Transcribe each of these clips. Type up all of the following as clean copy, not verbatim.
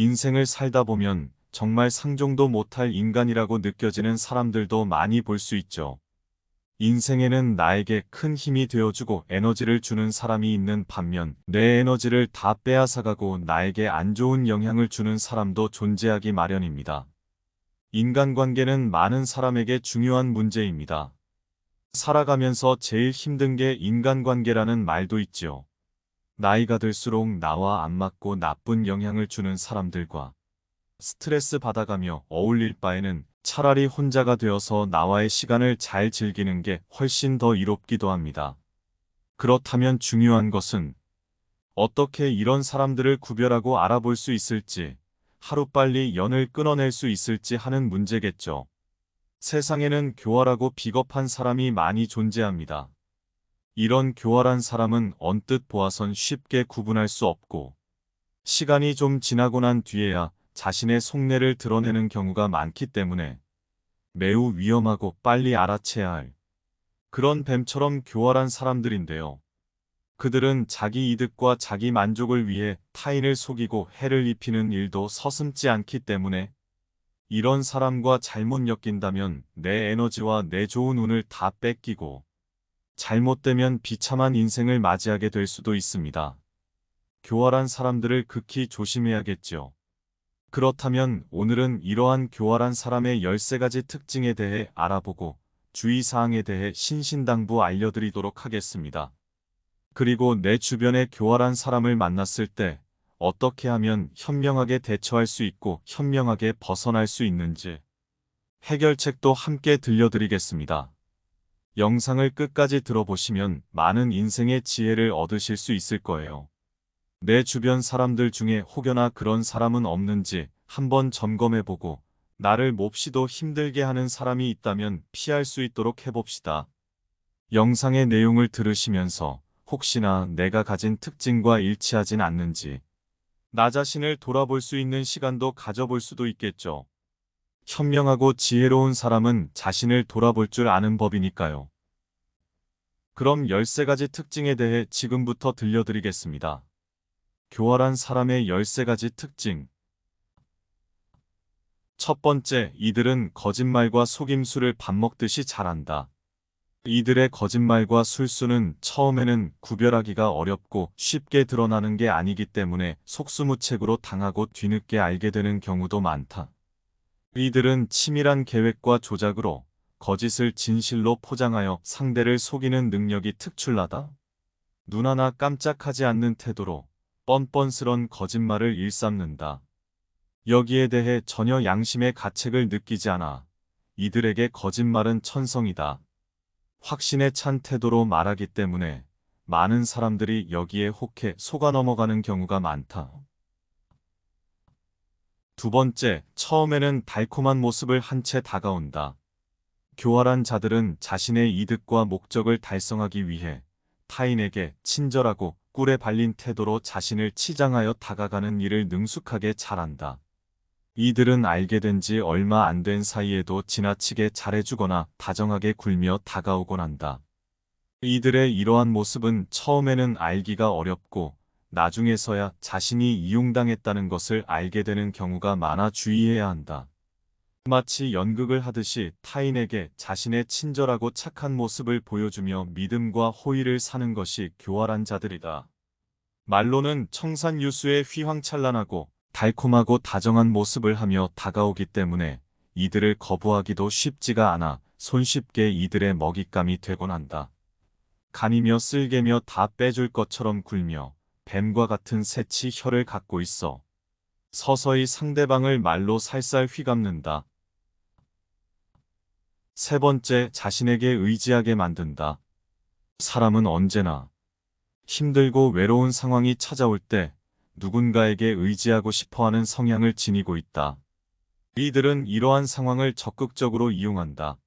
인생을 살다 보면 정말 상종도 못할 인간이라고 느껴지는 사람들도 많이 볼 수 있죠. 인생에는 나에게 큰 힘이 되어주고 에너지를 주는 사람이 있는 반면 내 에너지를 다 빼앗아가고 나에게 안 좋은 영향을 주는 사람도 존재하기 마련입니다. 인간관계는 많은 사람에게 중요한 문제입니다. 살아가면서 제일 힘든 게 인간관계라는 말도 있죠. 나이가 들수록 나와 안 맞고 나쁜 영향을 주는 사람들과 스트레스 받아가며 어울릴 바에는 차라리 혼자가 되어서 나와의 시간을 잘 즐기는 게 훨씬 더 이롭기도 합니다. 그렇다면 중요한 것은 어떻게 이런 사람들을 구별하고 알아볼 수 있을지, 하루빨리 연을 끊어낼 수 있을지 하는 문제겠죠. 세상에는 교활하고 비겁한 사람이 많이 존재합니다. 이런 교활한 사람은 언뜻 보아선 쉽게 구분할 수 없고, 시간이 좀 지나고 난 뒤에야 자신의 속내를 드러내는 경우가 많기 때문에 매우 위험하고 빨리 알아채야 할 그런 뱀처럼 교활한 사람들인데요. 그들은 자기 이득과 자기 만족을 위해 타인을 속이고 해를 입히는 일도 서슴지 않기 때문에 이런 사람과 잘못 엮인다면 내 에너지와 내 좋은 운을 다 뺏기고 잘못되면 비참한 인생을 맞이하게 될 수도 있습니다. 교활한 사람들을 극히 조심해야겠죠. 그렇다면 오늘은 이러한 교활한 사람의 13가지 특징에 대해 알아보고 주의사항에 대해 신신당부 알려드리도록 하겠습니다. 그리고 내 주변에 교활한 사람을 만났을 때 어떻게 하면 현명하게 대처할 수 있고 현명하게 벗어날 수 있는지 해결책도 함께 들려드리겠습니다. 영상을 끝까지 들어보시면 많은 인생의 지혜를 얻으실 수 있을 거예요. 내 주변 사람들 중에 혹여나 그런 사람은 없는지 한번 점검해보고 나를 몹시도 힘들게 하는 사람이 있다면 피할 수 있도록 해봅시다. 영상의 내용을 들으시면서 혹시나 내가 가진 특징과 일치하진 않는지 나 자신을 돌아볼 수 있는 시간도 가져볼 수도 있겠죠. 현명하고 지혜로운 사람은 자신을 돌아볼 줄 아는 법이니까요. 그럼 13가지 특징에 대해 지금부터 들려드리겠습니다. 교활한 사람의 13가지 특징. 첫 번째, 이들은 거짓말과 속임수를 밥 먹듯이 잘한다. 이들의 거짓말과 술수는 처음에는 구별하기가 어렵고 쉽게 드러나는 게 아니기 때문에 속수무책으로 당하고 뒤늦게 알게 되는 경우도 많다. 이들은 치밀한 계획과 조작으로 거짓을 진실로 포장하여 상대를 속이는 능력이 특출나다. 눈 하나 깜짝하지 않는 태도로 뻔뻔스런 거짓말을 일삼는다. 여기에 대해 전혀 양심의 가책을 느끼지 않아 이들에게 거짓말은 천성이다. 확신에 찬 태도로 말하기 때문에 많은 사람들이 여기에 혹해 속아 넘어가는 경우가 많다. 두 번째, 처음에는 달콤한 모습을 한 채 다가온다. 교활한 자들은 자신의 이득과 목적을 달성하기 위해 타인에게 친절하고 꿀에 발린 태도로 자신을 치장하여 다가가는 일을 능숙하게 잘한다. 이들은 알게 된 지 얼마 안 된 사이에도 지나치게 잘해주거나 다정하게 굴며 다가오곤 한다. 이들의 이러한 모습은 처음에는 알기가 어렵고 나중에서야 자신이 이용당했다는 것을 알게 되는 경우가 많아 주의해야 한다. 마치 연극을 하듯이 타인에게 자신의 친절하고 착한 모습을 보여주며 믿음과 호의를 사는 것이 교활한 자들이다. 말로는 청산유수의 휘황찬란하고 달콤하고 다정한 모습을 하며 다가오기 때문에 이들을 거부하기도 쉽지가 않아 손쉽게 이들의 먹잇감이 되곤 한다. 간이며 쓸개며 다 빼줄 것처럼 굴며 뱀과 같은 새치 혀를 갖고 있어 서서히 상대방을 말로 살살 휘감는다. 세 번째, 자신에게 의지하게 만든다. 사람은 언제나 힘들고 외로운 상황이 찾아올 때 누군가에게 의지하고 싶어하는 성향을 지니고 있다. 이들은 이러한 상황을 적극적으로 이용한다.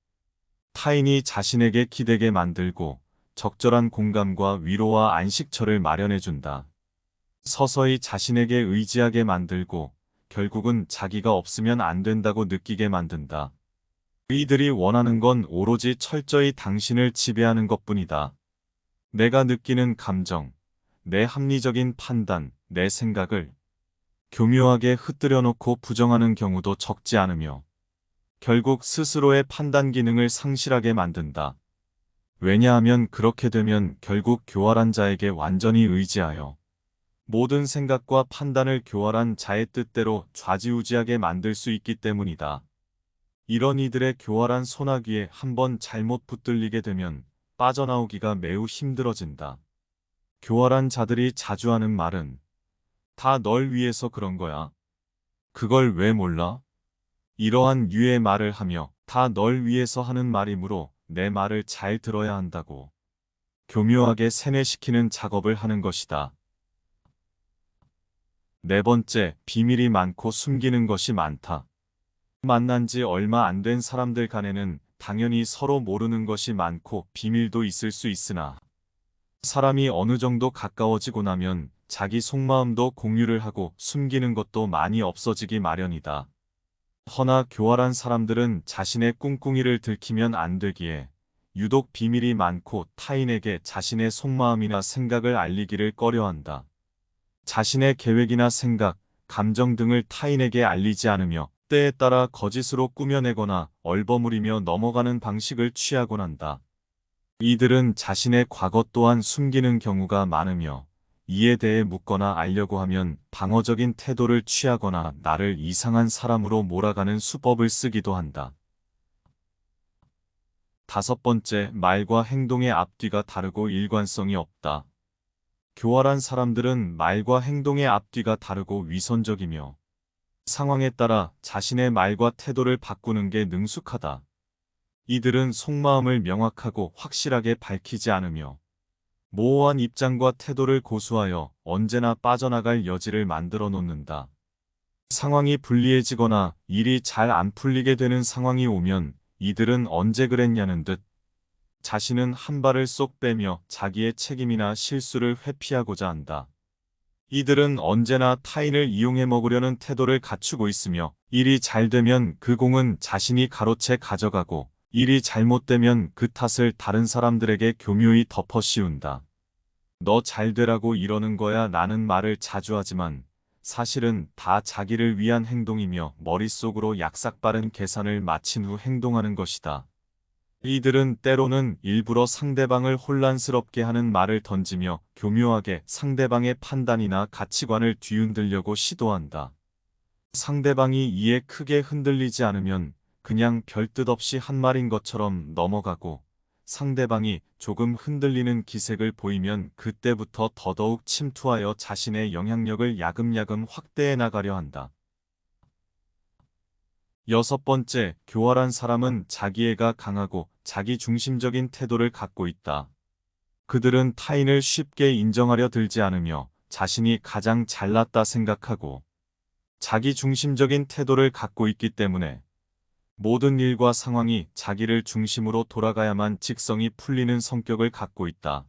타인이 자신에게 기대게 만들고 적절한 공감과 위로와 안식처를 마련해준다. 서서히 자신에게 의지하게 만들고 결국은 자기가 없으면 안 된다고 느끼게 만든다. 이들이 원하는 건 오로지 철저히 당신을 지배하는 것뿐이다. 내가 느끼는 감정, 내 합리적인 판단, 내 생각을 교묘하게 흩뜨려 놓고 부정하는 경우도 적지 않으며 결국 스스로의 판단 기능을 상실하게 만든다. 왜냐하면 그렇게 되면 결국 교활한 자에게 완전히 의지하여 모든 생각과 판단을 교활한 자의 뜻대로 좌지우지하게 만들 수 있기 때문이다. 이런 이들의 교활한 소나기에 한번 잘못 붙들리게 되면 빠져나오기가 매우 힘들어진다. 교활한 자들이 자주 하는 말은 다 널 위해서 그런 거야. 그걸 왜 몰라? 이러한 류의 말을 하며 다 널 위해서 하는 말이므로 내 말을 잘 들어야 한다고 교묘하게 세뇌시키는 작업을 하는 것이다. 네 번째, 비밀이 많고 숨기는 것이 많다. 만난 지 얼마 안 된 사람들 간에는 당연히 서로 모르는 것이 많고 비밀도 있을 수 있으나 사람이 어느 정도 가까워지고 나면 자기 속마음도 공유를 하고 숨기는 것도 많이 없어지기 마련이다. 허나 교활한 사람들은 자신의 꿍꿍이를 들키면 안 되기에 유독 비밀이 많고 타인에게 자신의 속마음이나 생각을 알리기를 꺼려한다. 자신의 계획이나 생각, 감정 등을 타인에게 알리지 않으며 때에 따라 거짓으로 꾸며내거나 얼버무리며 넘어가는 방식을 취하곤 한다. 이들은 자신의 과거 또한 숨기는 경우가 많으며 이에 대해 묻거나 알려고 하면 방어적인 태도를 취하거나 나를 이상한 사람으로 몰아가는 수법을 쓰기도 한다. 다섯 번째, 말과 행동의 앞뒤가 다르고 일관성이 없다. 교활한 사람들은 말과 행동의 앞뒤가 다르고 위선적이며 상황에 따라 자신의 말과 태도를 바꾸는 게 능숙하다. 이들은 속마음을 명확하고 확실하게 밝히지 않으며 모호한 입장과 태도를 고수하여 언제나 빠져나갈 여지를 만들어 놓는다. 상황이 불리해지거나 일이 잘 안 풀리게 되는 상황이 오면 이들은 언제 그랬냐는 듯 자신은 한 발을 쏙 빼며 자기의 책임이나 실수를 회피하고자 한다. 이들은 언제나 타인을 이용해 먹으려는 태도를 갖추고 있으며 일이 잘 되면 그 공은 자신이 가로채 가져가고 일이 잘못되면 그 탓을 다른 사람들에게 교묘히 덮어 씌운다. 너 잘 되라고 이러는 거야 라는 말을 자주 하지만 사실은 다 자기를 위한 행동이며 머릿속으로 약삭빠른 계산을 마친 후 행동하는 것이다. 이들은 때로는 일부러 상대방을 혼란스럽게 하는 말을 던지며 교묘하게 상대방의 판단이나 가치관을 뒤흔들려고 시도한다. 상대방이 이에 크게 흔들리지 않으면 그냥 별 뜻 없이 한 말인 것처럼 넘어가고 상대방이 조금 흔들리는 기색을 보이면 그때부터 더더욱 침투하여 자신의 영향력을 야금야금 확대해 나가려 한다. 여섯 번째, 교활한 사람은 자기애가 강하고 자기 중심적인 태도를 갖고 있다. 그들은 타인을 쉽게 인정하려 들지 않으며 자신이 가장 잘났다 생각하고 자기 중심적인 태도를 갖고 있기 때문에 모든 일과 상황이 자기를 중심으로 돌아가야만 직성이 풀리는 성격을 갖고 있다.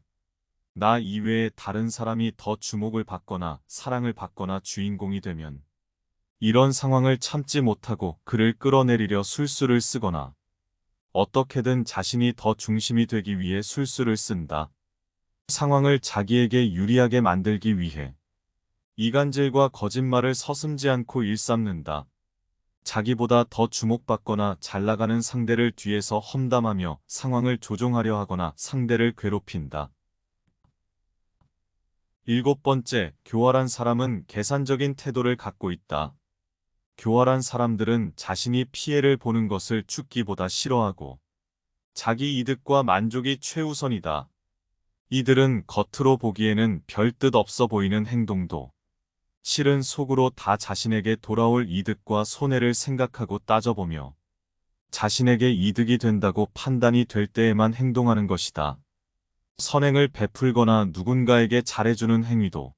나 이외에 다른 사람이 더 주목을 받거나 사랑을 받거나 주인공이 되면 이런 상황을 참지 못하고 그를 끌어내리려 술수를 쓰거나 어떻게든 자신이 더 중심이 되기 위해 술수를 쓴다. 상황을 자기에게 유리하게 만들기 위해 이간질과 거짓말을 서슴지 않고 일삼는다. 자기보다 더 주목받거나 잘나가는 상대를 뒤에서 험담하며 상황을 조종하려 하거나 상대를 괴롭힌다. 일곱 번째, 교활한 사람은 계산적인 태도를 갖고 있다. 교활한 사람들은 자신이 피해를 보는 것을 죽기보다 싫어하고 자기 이득과 만족이 최우선이다. 이들은 겉으로 보기에는 별 뜻 없어 보이는 행동도 실은 속으로 다 자신에게 돌아올 이득과 손해를 생각하고 따져보며 자신에게 이득이 된다고 판단이 될 때에만 행동하는 것이다. 선행을 베풀거나 누군가에게 잘해주는 행위도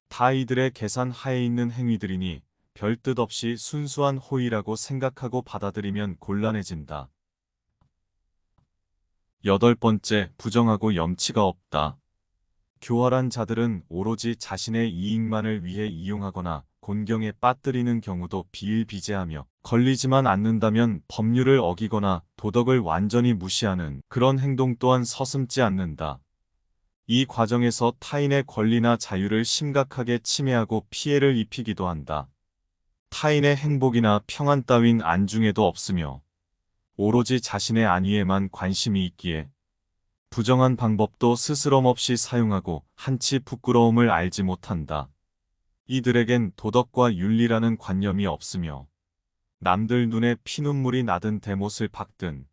다 이들의 계산 하에 있는 행위들이니 별 뜻 없이 순수한 호의라고 생각하고 받아들이면 곤란해진다. 여덟 번째, 부정하고 염치가 없다. 교활한 자들은 오로지 자신의 이익만을 위해 이용하거나 곤경에 빠뜨리는 경우도 비일비재하며 걸리지만 않는다면 법률을 어기거나 도덕을 완전히 무시하는 그런 행동 또한 서슴지 않는다. 이 과정에서 타인의 권리나 자유를 심각하게 침해하고 피해를 입히기도 한다. 타인의 행복이나 평안 따윈 안중에도 없으며 오로지 자신의 안위에만 관심이 있기에 부정한 방법도 스스럼 없이 사용하고 한치 부끄러움을 알지 못한다. 이들에겐 도덕과 윤리라는 관념이 없으며 남들 눈에 피눈물이 나든 대못을 박든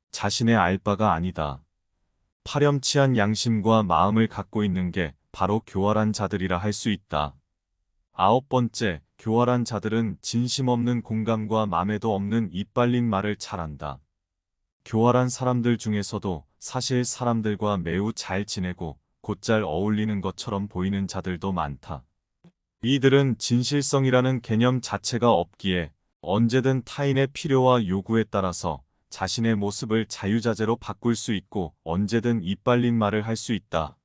자신의 알바가 아니다. 파렴치한 양심과 마음을 갖고 있는 게 바로 교활한 자들이라 할 수 있다. 9번째, 교활한 자들은 진심 없는 공감과 맘에도 없는 이빨린 말을 잘한다. 교활한 사람들 중에서도 사실 사람들과 매우 잘 지내고 곧잘 어울리는 것처럼 보이는 자들도 많다. 이들은 진실성이라는 개념 자체가 없기에 언제든 타인의 필요와 요구에 따라서 자신의 모습을 자유자재로 바꿀 수 있고 언제든 이빨린 말을 할 수 있다.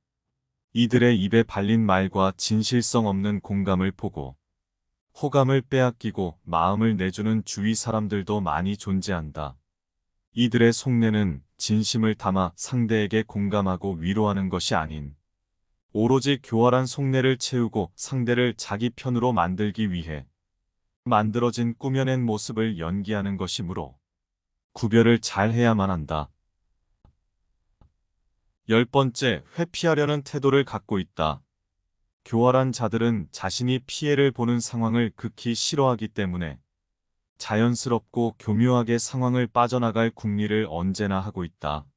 이들의 입에 발린 말과 진실성 없는 공감을 보고 호감을 빼앗기고 마음을 내주는 주위 사람들도 많이 존재한다. 이들의 속내는 진심을 담아 상대에게 공감하고 위로하는 것이 아닌 오로지 교활한 속내를 채우고 상대를 자기 편으로 만들기 위해 만들어진 꾸며낸 모습을 연기하는 것이므로 구별을 잘 해야만 한다. 10번째, 회피하려는 태도를 갖고 있다. 교활한 자들은 자신이 피해를 보는 상황을 극히 싫어하기 때문에 자연스럽고 교묘하게 상황을 빠져나갈 궁리를 언제나 하고 있다.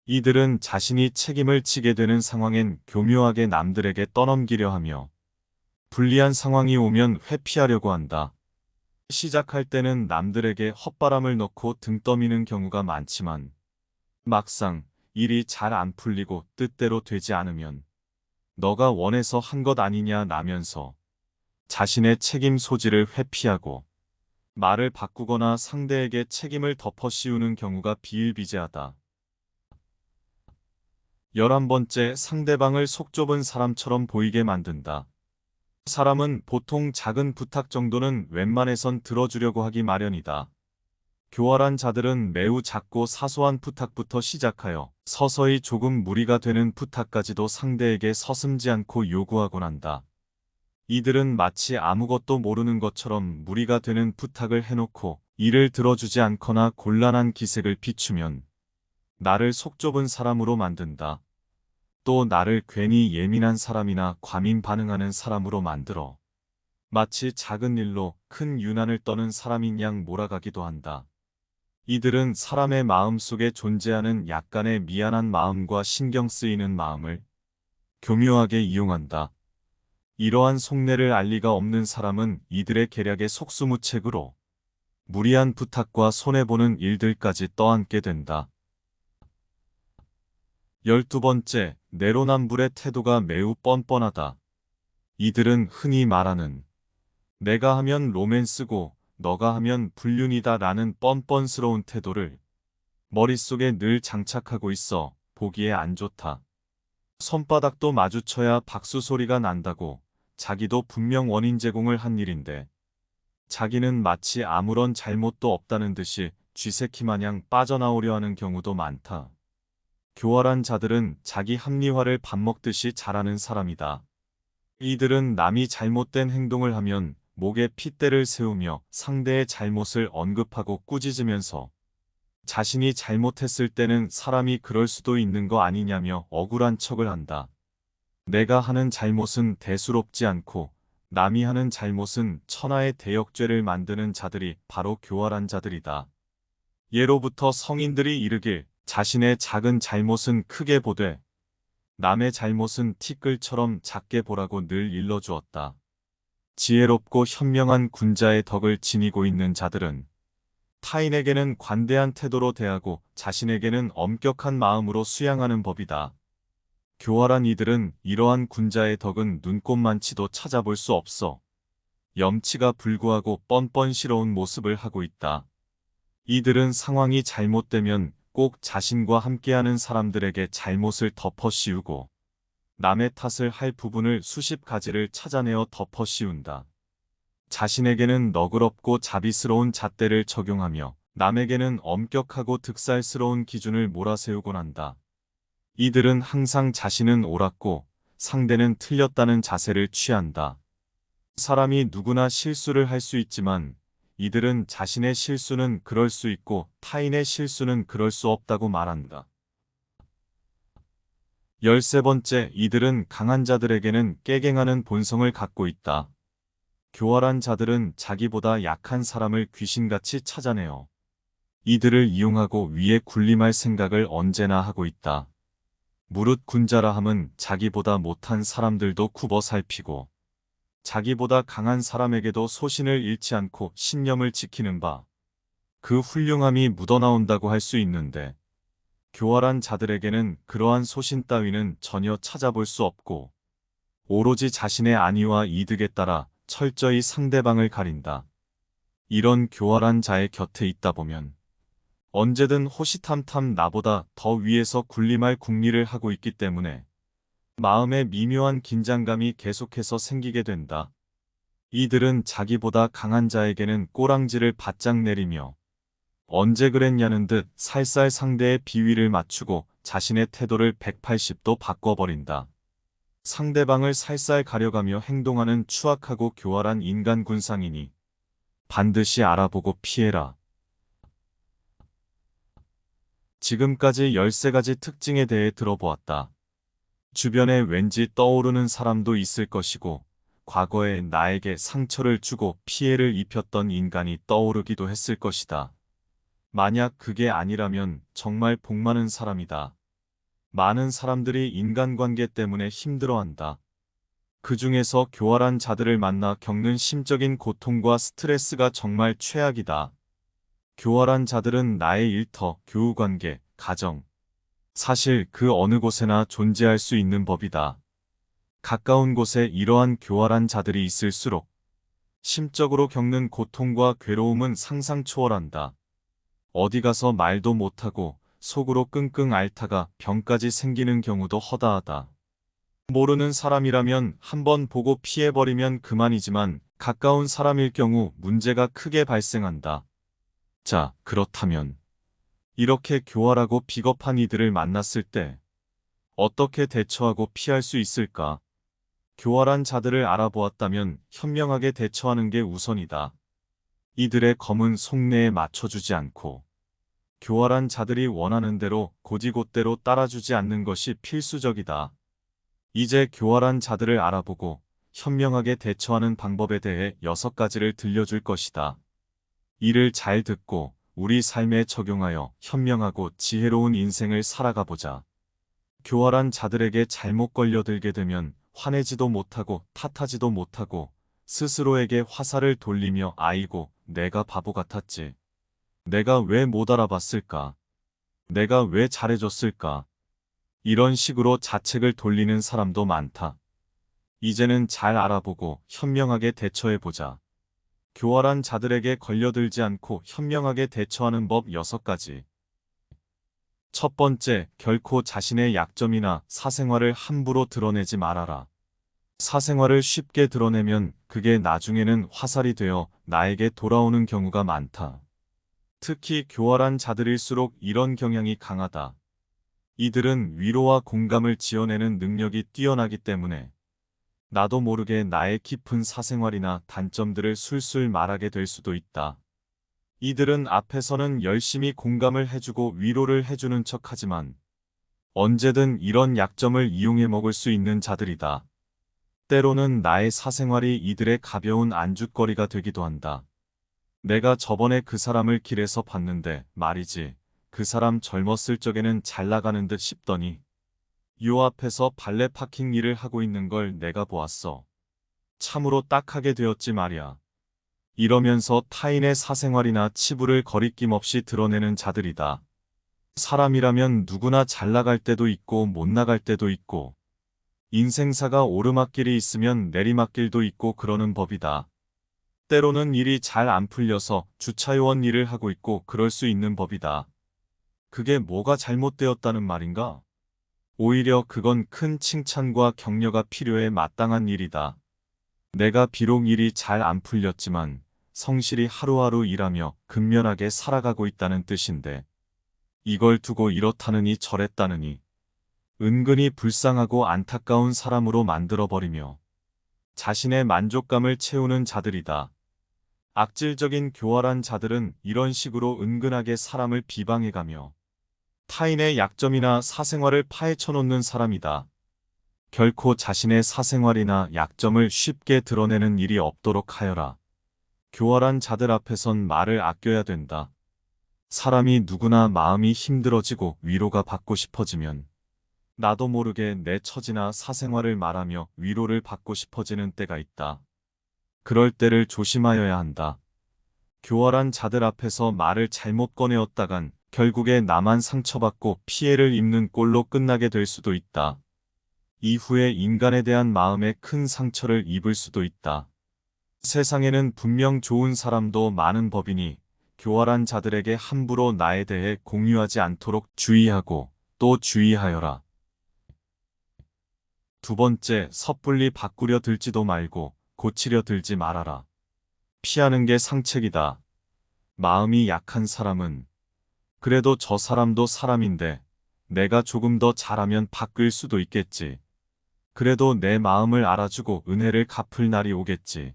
이들은 자신이 책임을 지게 되는 상황엔 교묘하게 남들에게 떠넘기려 하며 불리한 상황이 오면 회피하려고 한다. 시작할 때는 남들에게 헛바람을 넣고 등 떠미는 경우가 많지만 막상 일이 잘 안 풀리고 뜻대로 되지 않으면 너가 원해서 한 것 아니냐 나면서 자신의 책임 소지를 회피하고 말을 바꾸거나 상대에게 책임을 덮어 씌우는 경우가 비일비재하다. 11번째, 상대방을 속 좁은 사람처럼 보이게 만든다. 사람은 보통 작은 부탁 정도는 웬만해선 들어주려고 하기 마련이다. 교활한 자들은 매우 작고 사소한 부탁부터 시작하여 서서히 조금 무리가 되는 부탁까지도 상대에게 서슴지 않고 요구하곤 한다. 이들은 마치 아무것도 모르는 것처럼 무리가 되는 부탁을 해놓고 이를 들어주지 않거나 곤란한 기색을 비추면 나를 속 좁은 사람으로 만든다. 또 나를 괜히 예민한 사람이나 과민 반응하는 사람으로 만들어 마치 작은 일로 큰 유난을 떠는 사람인 양 몰아가기도 한다. 이들은 사람의 마음 속에 존재하는 약간의 미안한 마음과 신경 쓰이는 마음을 교묘하게 이용한다. 이러한 속내를 알 리가 없는 사람은 이들의 계략에 속수무책으로 무리한 부탁과 손해보는 일들까지 떠안게 된다. 12번째, 내로남불의 태도가 매우 뻔뻔하다. 이들은 흔히 말하는 내가 하면 로맨스고 너가 하면 불륜이다 라는 뻔뻔스러운 태도를 머릿속에 늘 장착하고 있어 보기에 안 좋다. 손바닥도 마주쳐야 박수 소리가 난다고 자기도 분명 원인 제공을 한 일인데 자기는 마치 아무런 잘못도 없다는 듯이 쥐새끼 마냥 빠져나오려 하는 경우도 많다. 교활한 자들은 자기 합리화를 밥 먹듯이 잘하는 사람이다. 이들은 남이 잘못된 행동을 하면 목에 핏대를 세우며 상대의 잘못을 언급하고 꾸짖으면서 자신이 잘못했을 때는 사람이 그럴 수도 있는 거 아니냐며 억울한 척을 한다. 내가 하는 잘못은 대수롭지 않고 남이 하는 잘못은 천하의 대역죄를 만드는 자들이 바로 교활한 자들이다. 예로부터 성인들이 이르길 자신의 작은 잘못은 크게 보되 남의 잘못은 티끌처럼 작게 보라고 늘 일러주었다. 지혜롭고 현명한 군자의 덕을 지니고 있는 자들은 타인에게는 관대한 태도로 대하고 자신에게는 엄격한 마음으로 수양하는 법이다. 교활한 이들은 이러한 군자의 덕은 눈꼽만치도 찾아볼 수 없어 염치가 불구하고 뻔뻔스러운 모습을 하고 있다. 이들은 상황이 잘못되면 꼭 자신과 함께하는 사람들에게 잘못을 덮어 씌우고 남의 탓을 할 부분을 수십 가지를 찾아내어 덮어 씌운다. 자신에게는 너그럽고 자비스러운 잣대를 적용하며 남에게는 엄격하고 득살스러운 기준을 몰아세우곤 한다. 이들은 항상 자신은 옳았고 상대는 틀렸다는 자세를 취한다. 사람이 누구나 실수를 할 수 있지만 이들은 자신의 실수는 그럴 수 있고 타인의 실수는 그럴 수 없다고 말한다. 13번째, 이들은 강한 자들에게는 깨갱하는 본성을 갖고 있다. 교활한 자들은 자기보다 약한 사람을 귀신같이 찾아내어 이들을 이용하고 위에 군림할 생각을 언제나 하고 있다. 무릇 군자라 함은 자기보다 못한 사람들도 굽어 살피고 자기보다 강한 사람에게도 소신을 잃지 않고 신념을 지키는 바 그 훌륭함이 묻어나온다고 할 수 있는데 교활한 자들에게는 그러한 소신 따위는 전혀 찾아볼 수 없고 오로지 자신의 안위와 이득에 따라 철저히 상대방을 가린다. 이런 교활한 자의 곁에 있다 보면 언제든 호시탐탐 나보다 더 위에서 군림할 궁리를 하고 있기 때문에 마음에 미묘한 긴장감이 계속해서 생기게 된다. 이들은 자기보다 강한 자에게는 꼬랑지를 바짝 내리며 언제 그랬냐는 듯 살살 상대의 비위를 맞추고 자신의 태도를 180도 바꿔버린다. 상대방을 살살 가려가며 행동하는 추악하고 교활한 인간 군상이니 반드시 알아보고 피해라. 지금까지 13가지 특징에 대해 들어보았다. 주변에 왠지 떠오르는 사람도 있을 것이고 과거에 나에게 상처를 주고 피해를 입혔던 인간이 떠오르기도 했을 것이다. 만약 그게 아니라면 정말 복 많은 사람이다. 많은 사람들이 인간관계 때문에 힘들어한다. 그 중에서 교활한 자들을 만나 겪는 심적인 고통과 스트레스가 정말 최악이다. 교활한 자들은 나의 일터, 교우관계, 가정, 사실 그 어느 곳에나 존재할 수 있는 법이다. 가까운 곳에 이러한 교활한 자들이 있을수록 심적으로 겪는 고통과 괴로움은 상상 초월한다. 어디 가서 말도 못하고 속으로 끙끙 앓다가 병까지 생기는 경우도 허다하다. 모르는 사람이라면 한번 보고 피해버리면 그만이지만 가까운 사람일 경우 문제가 크게 발생한다. 자, 그렇다면 이렇게 교활하고 비겁한 이들을 만났을 때 어떻게 대처하고 피할 수 있을까? 교활한 자들을 알아보았다면 현명하게 대처하는 게 우선이다. 이들의 검은 속내에 맞춰주지 않고 교활한 자들이 원하는 대로 고지곳대로 따라주지 않는 것이 필수적이다. 이제 교활한 자들을 알아보고 현명하게 대처하는 방법에 대해 6가지를 들려줄 것이다. 이를 잘 듣고 우리 삶에 적용하여 현명하고 지혜로운 인생을 살아가보자. 교활한 자들에게 잘못 걸려들게 되면 화내지도 못하고 탓하지도 못하고 스스로에게 화살을 돌리며 아이고, 내가 바보 같았지. 내가 왜 못 알아봤을까? 내가 왜 잘해줬을까? 이런 식으로 자책을 돌리는 사람도 많다. 이제는 잘 알아보고 현명하게 대처해보자. 교활한 자들에게 걸려들지 않고 현명하게 대처하는 법 6가지. 첫 번째, 결코 자신의 약점이나 사생활을 함부로 드러내지 말아라. 사생활을 쉽게 드러내면 그게 나중에는 화살이 되어 나에게 돌아오는 경우가 많다. 특히 교활한 자들일수록 이런 경향이 강하다. 이들은 위로와 공감을 지어내는 능력이 뛰어나기 때문에 나도 모르게 나의 깊은 사생활이나 단점들을 술술 말하게 될 수도 있다. 이들은 앞에서는 열심히 공감을 해주고 위로를 해주는 척하지만 언제든 이런 약점을 이용해 먹을 수 있는 자들이다. 때로는 나의 사생활이 이들의 가벼운 안주거리가 되기도 한다. 내가 저번에 그 사람을 길에서 봤는데 말이지, 그 사람 젊었을 적에는 잘 나가는 듯 싶더니 요 앞에서 발레 파킹 일을 하고 있는 걸 내가 보았어. 참으로 딱하게 되었지 말이야. 이러면서 타인의 사생활이나 치부를 거리낌 없이 드러내는 자들이다. 사람이라면 누구나 잘 나갈 때도 있고 못 나갈 때도 있고 인생사가 오르막길이 있으면 내리막길도 있고 그러는 법이다. 때로는 일이 잘 안 풀려서 주차요원 일을 하고 있고 그럴 수 있는 법이다. 그게 뭐가 잘못되었다는 말인가? 오히려 그건 큰 칭찬과 격려가 필요해 마땅한 일이다. 내가 비록 일이 잘 안 풀렸지만 성실히 하루하루 일하며 근면하게 살아가고 있다는 뜻인데 이걸 두고 이렇다느니 저랬다느니 은근히 불쌍하고 안타까운 사람으로 만들어버리며 자신의 만족감을 채우는 자들이다. 악질적인 교활한 자들은 이런 식으로 은근하게 사람을 비방해가며 타인의 약점이나 사생활을 파헤쳐놓는 사람이다. 결코 자신의 사생활이나 약점을 쉽게 드러내는 일이 없도록 하여라. 교활한 자들 앞에선 말을 아껴야 된다. 사람이 누구나 마음이 힘들어지고 위로가 받고 싶어지면 나도 모르게 내 처지나 사생활을 말하며 위로를 받고 싶어지는 때가 있다. 그럴 때를 조심하여야 한다. 교활한 자들 앞에서 말을 잘못 꺼내었다간 결국에 나만 상처받고 피해를 입는 꼴로 끝나게 될 수도 있다. 이후에 인간에 대한 마음에 큰 상처를 입을 수도 있다. 세상에는 분명 좋은 사람도 많은 법이니 교활한 자들에게 함부로 나에 대해 공유하지 않도록 주의하고 또 주의하여라. 두 번째, 섣불리 바꾸려 들지도 말고 고치려 들지 말아라. 피하는 게 상책이다. 마음이 약한 사람은 그래도 저 사람도 사람인데 내가 조금 더 잘하면 바뀔 수도 있겠지. 그래도 내 마음을 알아주고 은혜를 갚을 날이 오겠지.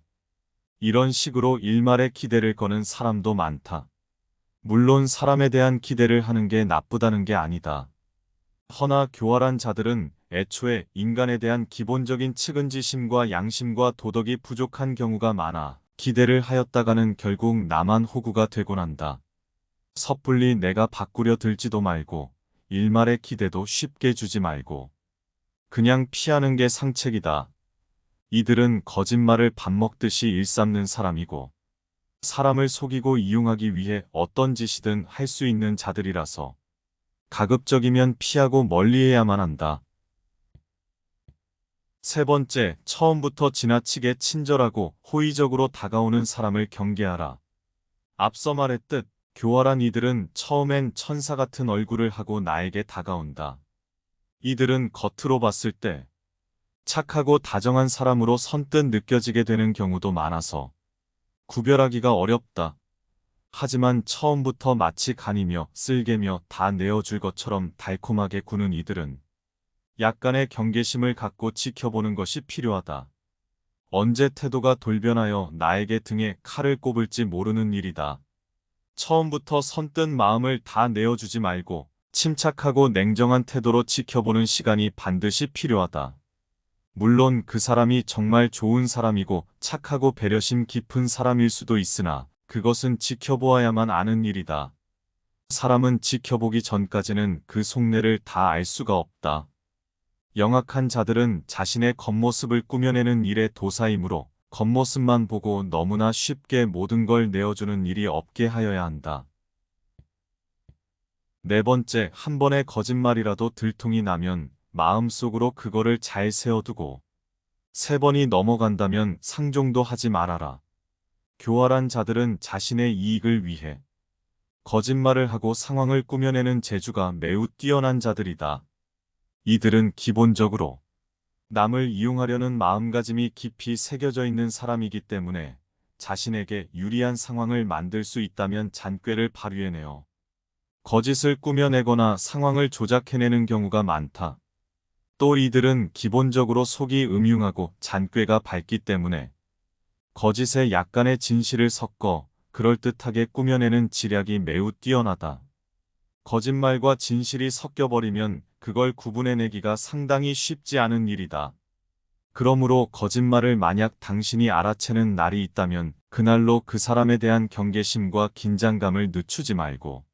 이런 식으로 일말의 기대를 거는 사람도 많다. 물론 사람에 대한 기대를 하는 게 나쁘다는 게 아니다. 허나 교활한 자들은 애초에 인간에 대한 기본적인 측은지심과 양심과 도덕이 부족한 경우가 많아 기대를 하였다가는 결국 나만 호구가 되곤 한다. 섣불리 내가 바꾸려 들지도 말고 일말의 기대도 쉽게 주지 말고 그냥 피하는 게 상책이다. 이들은 거짓말을 밥 먹듯이 일삼는 사람이고 사람을 속이고 이용하기 위해 어떤 짓이든 할 수 있는 자들이라서 가급적이면 피하고 멀리해야만 한다. 세 번째, 처음부터 지나치게 친절하고 호의적으로 다가오는 사람을 경계하라. 앞서 말했듯 교활한 이들은 처음엔 천사 같은 얼굴을 하고 나에게 다가온다. 이들은 겉으로 봤을 때 착하고 다정한 사람으로 선뜻 느껴지게 되는 경우도 많아서 구별하기가 어렵다. 하지만 처음부터 마치 간이며 쓸개며 다 내어줄 것처럼 달콤하게 구는 이들은 약간의 경계심을 갖고 지켜보는 것이 필요하다. 언제 태도가 돌변하여 나에게 등에 칼을 꼽을지 모르는 일이다. 처음부터 선뜻 마음을 다 내어주지 말고 침착하고 냉정한 태도로 지켜보는 시간이 반드시 필요하다. 물론 그 사람이 정말 좋은 사람이고 착하고 배려심 깊은 사람일 수도 있으나 그것은 지켜보아야만 아는 일이다. 사람은 지켜보기 전까지는 그 속내를 다 알 수가 없다. 영악한 자들은 자신의 겉모습을 꾸며내는 일에 도사이므로 겉모습만 보고 너무나 쉽게 모든 걸 내어주는 일이 없게 하여야 한다. 네 번째, 한 번의 거짓말이라도 들통이 나면 마음속으로 그거를 잘 세워두고 세 번이 넘어간다면 상종도 하지 말아라. 교활한 자들은 자신의 이익을 위해 거짓말을 하고 상황을 꾸며내는 재주가 매우 뛰어난 자들이다. 이들은 기본적으로 남을 이용하려는 마음가짐이 깊이 새겨져 있는 사람이기 때문에 자신에게 유리한 상황을 만들 수 있다면 잔꾀를 발휘해내어 거짓을 꾸며내거나 상황을 조작해내는 경우가 많다. 또 이들은 기본적으로 속이 음흉하고 잔꾀가 밝기 때문에 거짓에 약간의 진실을 섞어 그럴듯하게 꾸며내는 지략이 매우 뛰어나다. 거짓말과 진실이 섞여버리면 그걸 구분해내기가 상당히 쉽지 않은 일이다. 그러므로 거짓말을 만약 당신이 알아채는 날이 있다면 그날로 그 사람에 대한 경계심과 긴장감을 늦추지 말고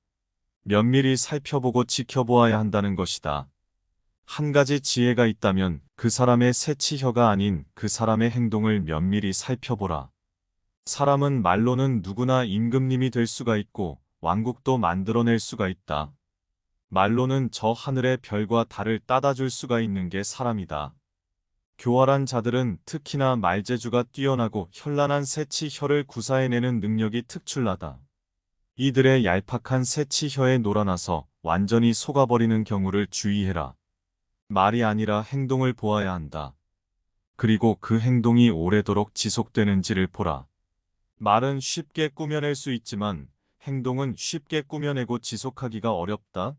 면밀히 살펴보고 지켜보아야 한다는 것이다. 한 가지 지혜가 있다면 그 사람의 새치혀가 아닌 그 사람의 행동을 면밀히 살펴보라. 사람은 말로는 누구나 임금님이 될 수가 있고 왕국도 만들어낼 수가 있다. 말로는 저 하늘의 별과 달을 따다 줄 수가 있는 게 사람이다. 교활한 자들은 특히나 말재주가 뛰어나고 현란한 새치혀를 구사해내는 능력이 특출나다. 이들의 얄팍한 새치혀에 놀아나서 완전히 속아버리는 경우를 주의해라. 말이 아니라 행동을 보아야 한다. 그리고 그 행동이 오래도록 지속되는지를 보라. 말은 쉽게 꾸며낼 수 있지만 행동은 쉽게 꾸며내고 지속하기가 어렵다.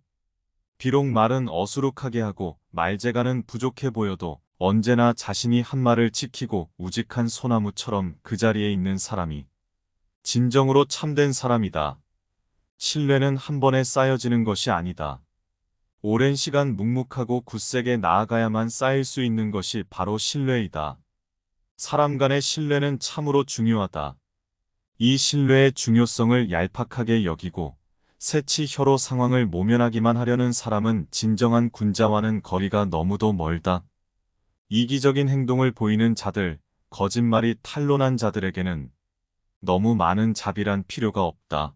비록 말은 어수룩하게 하고 말재가는 부족해 보여도 언제나 자신이 한 말을 지키고 우직한 소나무처럼 그 자리에 있는 사람이 진정으로 참된 사람이다. 신뢰는 한 번에 쌓여지는 것이 아니다. 오랜 시간 묵묵하고 굳세게 나아가야만 쌓일 수 있는 것이 바로 신뢰이다. 사람 간의 신뢰는 참으로 중요하다. 이 신뢰의 중요성을 얄팍하게 여기고 새치 혀로 상황을 모면하기만 하려는 사람은 진정한 군자와는 거리가 너무도 멀다. 이기적인 행동을 보이는 자들, 거짓말이 탄로난 자들에게는 너무 많은 자비란 필요가 없다.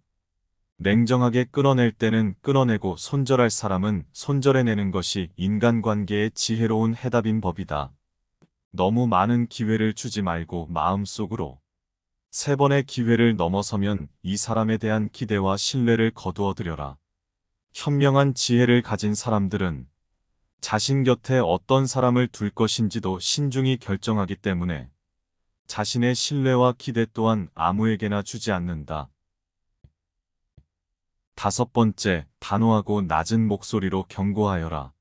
냉정하게 끊어낼 때는 끊어내고 손절할 사람은 손절해내는 것이 인간관계의 지혜로운 해답인 법이다. 너무 많은 기회를 주지 말고 마음속으로 3번의 기회를 넘어서면 이 사람에 대한 기대와 신뢰를 거두어들여라. 현명한 지혜를 가진 사람들은 자신 곁에 어떤 사람을 둘 것인지도 신중히 결정하기 때문에 자신의 신뢰와 기대 또한 아무에게나 주지 않는다. 5번째, 단호하고 낮은 목소리로 경고하여라.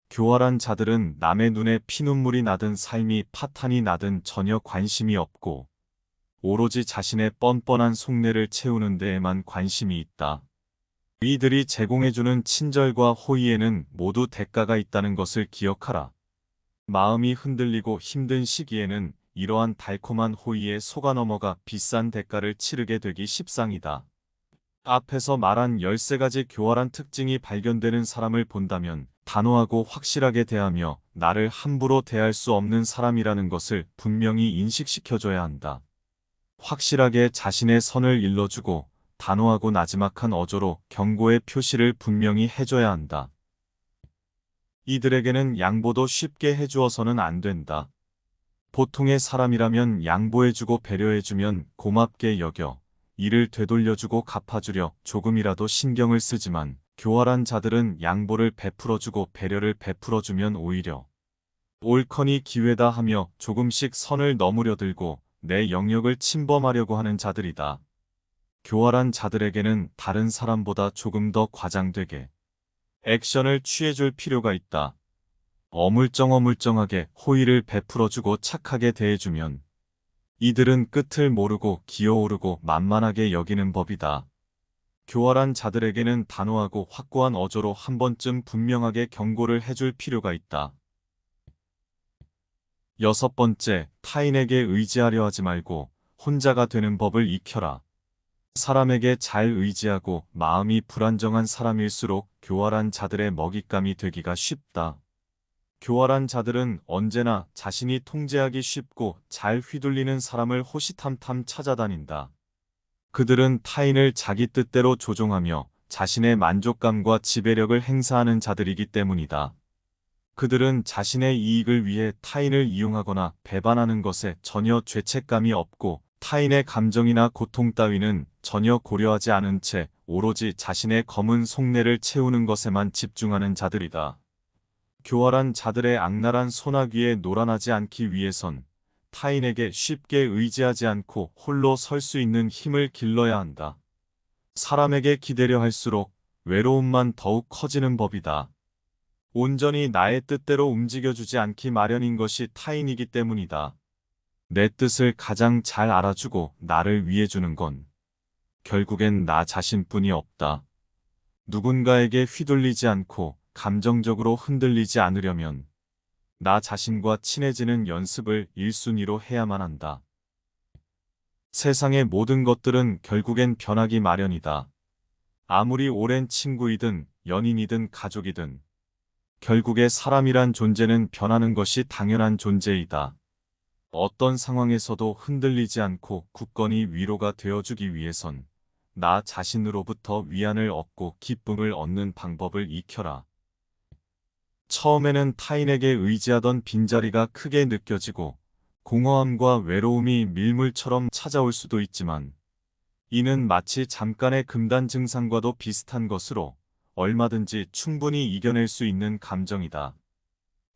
교활한 자들은 남의 눈에 피눈물이 나든 삶이 파탄이 나든 전혀 관심이 없고 오로지 자신의 뻔뻔한 속내를 채우는 데에만 관심이 있다. 이들이 제공해주는 친절과 호의에는 모두 대가가 있다는 것을 기억하라. 마음이 흔들리고 힘든 시기에는 이러한 달콤한 호의에 속아 넘어가 비싼 대가를 치르게 되기 십상이다. 앞에서 말한 13가지 교활한 특징이 발견되는 사람을 본다면 단호하고 확실하게 대하며 나를 함부로 대할 수 없는 사람이라는 것을 분명히 인식시켜줘야 한다. 확실하게 자신의 선을 일러주고 단호하고 나지막한 어조로 경고의 표시를 분명히 해줘야 한다. 이들에게는 양보도 쉽게 해주어서는 안 된다. 보통의 사람이라면 양보해주고 배려해주면 고맙게 여겨 이를 되돌려주고 갚아주려 조금이라도 신경을 쓰지만 교활한 자들은 양보를 베풀어주고 배려를 베풀어주면 오히려 옳거니 기회다 하며 조금씩 선을 넘으려 들고 내 영역을 침범하려고 하는 자들이다. 교활한 자들에게는 다른 사람보다 조금 더 과장되게 액션을 취해줄 필요가 있다. 어물쩡어물쩡하게 호의를 베풀어주고 착하게 대해주면 이들은 끝을 모르고 기어오르고 만만하게 여기는 법이다. 교활한 자들에게는 단호하고 확고한 어조로 한 번쯤 분명하게 경고를 해줄 필요가 있다. 6번째, 타인에게 의지하려 하지 말고 혼자가 되는 법을 익혀라. 사람에게 잘 의지하고 마음이 불안정한 사람일수록 교활한 자들의 먹잇감이 되기가 쉽다. 교활한 자들은 언제나 자신이 통제하기 쉽고 잘 휘둘리는 사람을 호시탐탐 찾아다닌다. 그들은 타인을 자기 뜻대로 조종하며 자신의 만족감과 지배력을 행사하는 자들이기 때문이다. 그들은 자신의 이익을 위해 타인을 이용하거나 배반하는 것에 전혀 죄책감이 없고 타인의 감정이나 고통 따위는 전혀 고려하지 않은 채 오로지 자신의 검은 속내를 채우는 것에만 집중하는 자들이다. 교활한 자들의 악랄한 소나귀에 놀아나지 않기 위해선 타인에게 쉽게 의지하지 않고 홀로 설 수 있는 힘을 길러야 한다. 사람에게 기대려 할수록 외로움만 더욱 커지는 법이다. 온전히 나의 뜻대로 움직여주지 않기 마련인 것이 타인이기 때문이다. 내 뜻을 가장 잘 알아주고 나를 위해주는 건 결국엔 나 자신뿐이 없다. 누군가에게 휘둘리지 않고 감정적으로 흔들리지 않으려면 나 자신과 친해지는 연습을 1순위로 해야만 한다. 세상의 모든 것들은 결국엔 변하기 마련이다. 아무리 오랜 친구이든 연인이든 가족이든 결국에 사람이란 존재는 변하는 것이 당연한 존재이다. 어떤 상황에서도 흔들리지 않고 굳건히 위로가 되어주기 위해선 나 자신으로부터 위안을 얻고 기쁨을 얻는 방법을 익혀라. 처음에는 타인에게 의지하던 빈자리가 크게 느껴지고 공허함과 외로움이 밀물처럼 찾아올 수도 있지만 이는 마치 잠깐의 금단 증상과도 비슷한 것으로 얼마든지 충분히 이겨낼 수 있는 감정이다.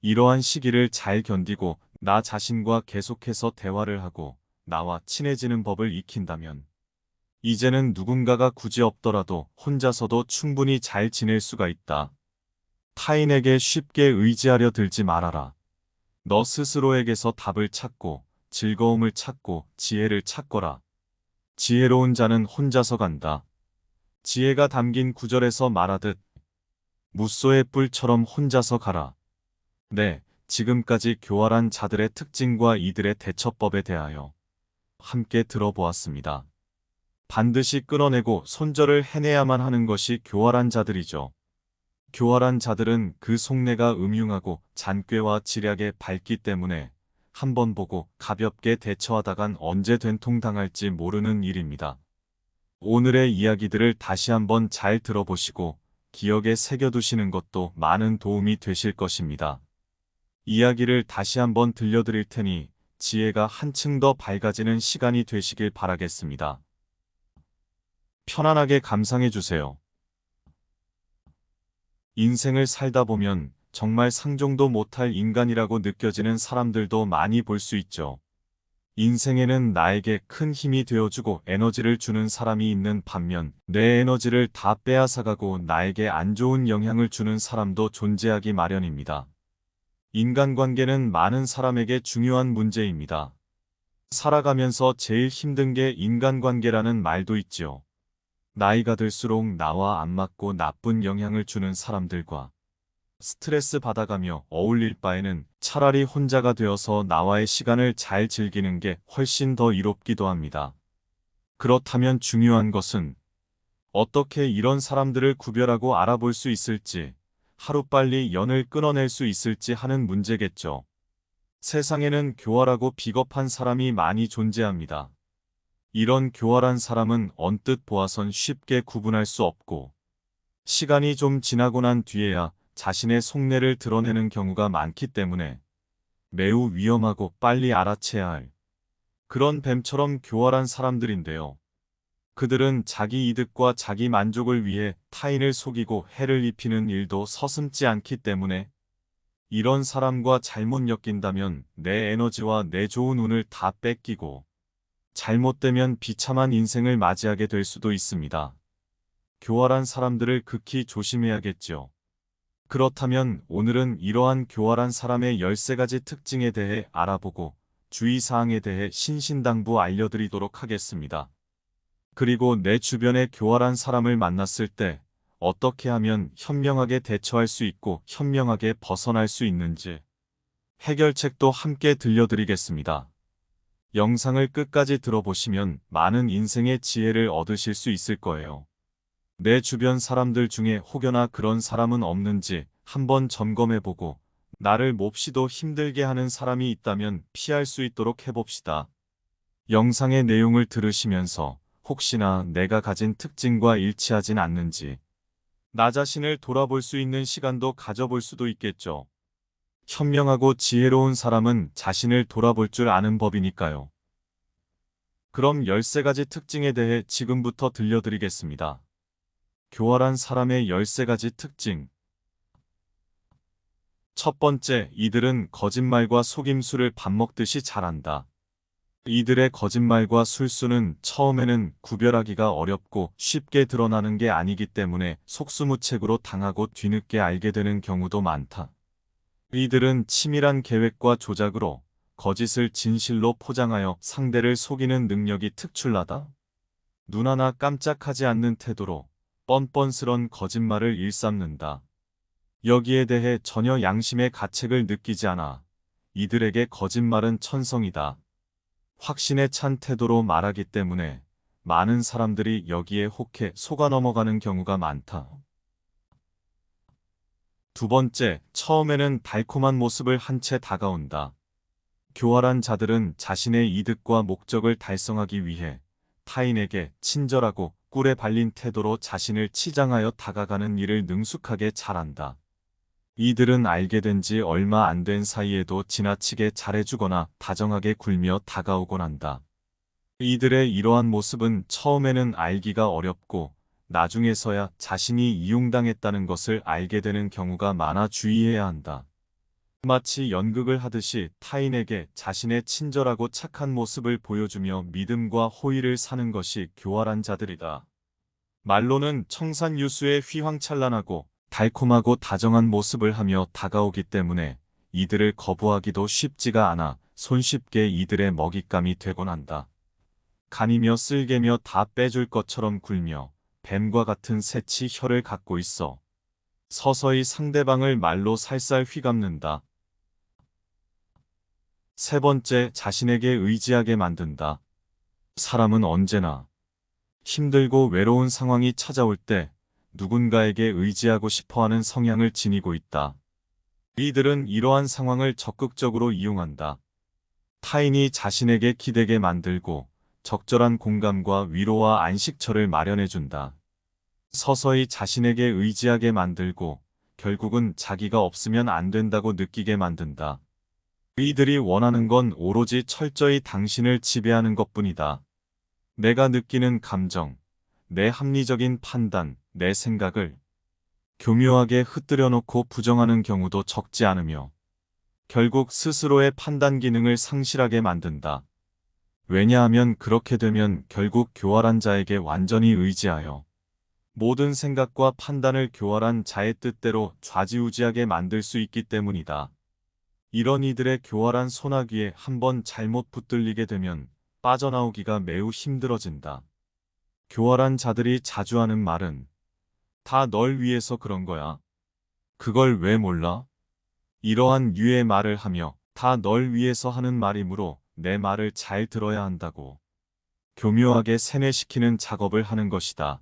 이러한 시기를 잘 견디고 나 자신과 계속해서 대화를 하고 나와 친해지는 법을 익힌다면 이제는 누군가가 굳이 없더라도 혼자서도 충분히 잘 지낼 수가 있다. 타인에게 쉽게 의지하려 들지 말아라. 너 스스로에게서 답을 찾고 즐거움을 찾고 지혜를 찾거라. 지혜로운 자는 혼자서 간다. 지혜가 담긴 구절에서 말하듯 무소의 뿔처럼 혼자서 가라. 네, 지금까지 교활한 자들의 특징과 이들의 대처법에 대하여 함께 들어보았습니다. 반드시 끊어내고 손절을 해내야만 하는 것이 교활한 자들이죠. 교활한 자들은 그 속내가 음흉하고 잔꾀와 지략에 밝기 때문에 한 번 보고 가볍게 대처하다간 언제 된통당할지 모르는 일입니다. 오늘의 이야기들을 다시 한번 잘 들어보시고 기억에 새겨두시는 것도 많은 도움이 되실 것입니다. 이야기를 다시 한번 들려드릴 테니 지혜가 한층 더 밝아지는 시간이 되시길 바라겠습니다. 편안하게 감상해 주세요. 인생을 살다 보면 정말 상종도 못할 인간이라고 느껴지는 사람들도 많이 볼 수 있죠. 인생에는 나에게 큰 힘이 되어주고 에너지를 주는 사람이 있는 반면 내 에너지를 다 빼앗아가고 나에게 안 좋은 영향을 주는 사람도 존재하기 마련입니다. 인간관계는 많은 사람에게 중요한 문제입니다. 살아가면서 제일 힘든 게 인간관계라는 말도 있지요. 나이가 들수록 나와 안 맞고 나쁜 영향을 주는 사람들과 스트레스 받아가며 어울릴 바에는 차라리 혼자가 되어서 나와의 시간을 잘 즐기는 게 훨씬 더 이롭기도 합니다. 그렇다면 중요한 것은 어떻게 이런 사람들을 구별하고 알아볼 수 있을지, 하루빨리 연을 끊어낼 수 있을지 하는 문제겠죠. 세상에는 교활하고 비겁한 사람이 많이 존재합니다. 이런 교활한 사람은 언뜻 보아선 쉽게 구분할 수 없고, 시간이 좀 지나고 난 뒤에야 자신의 속내를 드러내는 경우가 많기 때문에 매우 위험하고 빨리 알아채야 할 그런 뱀처럼 교활한 사람들인데요. 그들은 자기 이득과 자기 만족을 위해 타인을 속이고 해를 입히는 일도 서슴지 않기 때문에 이런 사람과 잘못 엮인다면 내 에너지와 내 좋은 운을 다 뺏기고 잘못되면 비참한 인생을 맞이하게 될 수도 있습니다. 교활한 사람들을 극히 조심해야겠죠. 그렇다면 오늘은 이러한 교활한 사람의 13가지 특징에 대해 알아보고 주의사항에 대해 신신당부 알려드리도록 하겠습니다. 그리고 내 주변에 교활한 사람을 만났을 때 어떻게 하면 현명하게 대처할 수 있고 현명하게 벗어날 수 있는지 해결책도 함께 들려드리겠습니다. 영상을 끝까지 들어보시면 많은 인생의 지혜를 얻으실 수 있을 거예요. 내 주변 사람들 중에 혹여나 그런 사람은 없는지 한번 점검해보고 나를 몹시도 힘들게 하는 사람이 있다면 피할 수 있도록 해봅시다. 영상의 내용을 들으시면서 혹시나 내가 가진 특징과 일치하진 않는지 나 자신을 돌아볼 수 있는 시간도 가져볼 수도 있겠죠. 현명하고 지혜로운 사람은 자신을 돌아볼 줄 아는 법이니까요. 그럼 13가지 특징에 대해 지금부터 들려드리겠습니다. 교활한 사람의 13가지 특징. 첫 번째, 이들은 거짓말과 속임수를 밥 먹듯이 잘한다. 이들의 거짓말과 술수는 처음에는 구별하기가 어렵고 쉽게 드러나는 게 아니기 때문에 속수무책으로 당하고 뒤늦게 알게 되는 경우도 많다. 이들은 치밀한 계획과 조작으로 거짓을 진실로 포장하여 상대를 속이는 능력이 특출나다. 눈 하나 깜짝하지 않는 태도로 뻔뻔스런 거짓말을 일삼는다. 여기에 대해 전혀 양심의 가책을 느끼지 않아 이들에게 거짓말은 천성이다. 확신에 찬 태도로 말하기 때문에 많은 사람들이 여기에 혹해 속아 넘어가는 경우가 많다. 두 번째, 처음에는 달콤한 모습을 한 채 다가온다. 교활한 자들은 자신의 이득과 목적을 달성하기 위해 타인에게 친절하고 꿀에 발린 태도로 자신을 치장하여 다가가는 일을 능숙하게 잘한다. 이들은 알게 된 지 얼마 안 된 사이에도 지나치게 잘해주거나 다정하게 굴며 다가오곤 한다. 이들의 이러한 모습은 처음에는 알기가 어렵고 나중에서야 자신이 이용당했다는 것을 알게 되는 경우가 많아 주의해야 한다. 마치 연극을 하듯이 타인에게 자신의 친절하고 착한 모습을 보여주며 믿음과 호의를 사는 것이 교활한 자들이다. 말로는 청산유수에 휘황찬란하고 달콤하고 다정한 모습을 하며 다가오기 때문에 이들을 거부하기도 쉽지가 않아 손쉽게 이들의 먹잇감이 되곤 한다. 간이며 쓸개며 다 빼줄 것처럼 굴며 뱀과 같은 새치 혀를 갖고 있어 서서히 상대방을 말로 살살 휘감는다. 세 번째, 자신에게 의지하게 만든다. 사람은 언제나 힘들고 외로운 상황이 찾아올 때 누군가에게 의지하고 싶어하는 성향을 지니고 있다. 이들은 이러한 상황을 적극적으로 이용한다. 타인이 자신에게 기대게 만들고 적절한 공감과 위로와 안식처를 마련해준다. 서서히 자신에게 의지하게 만들고 결국은 자기가 없으면 안 된다고 느끼게 만든다. 이들이 원하는 건 오로지 철저히 당신을 지배하는 것뿐이다. 내가 느끼는 감정, 내 합리적인 판단, 내 생각을 교묘하게 흩뜨려 놓고 부정하는 경우도 적지 않으며 결국 스스로의 판단 기능을 상실하게 만든다. 왜냐하면 그렇게 되면 결국 교활한 자에게 완전히 의지하여 모든 생각과 판단을 교활한 자의 뜻대로 좌지우지하게 만들 수 있기 때문이다. 이런 이들의 교활한 소나기에 한번 잘못 붙들리게 되면 빠져나오기가 매우 힘들어진다. 교활한 자들이 자주 하는 말은 다 널 위해서 그런 거야. 그걸 왜 몰라? 이러한 류의 말을 하며 다 널 위해서 하는 말이므로 내 말을 잘 들어야 한다고 교묘하게 세뇌시키는 작업을 하는 것이다.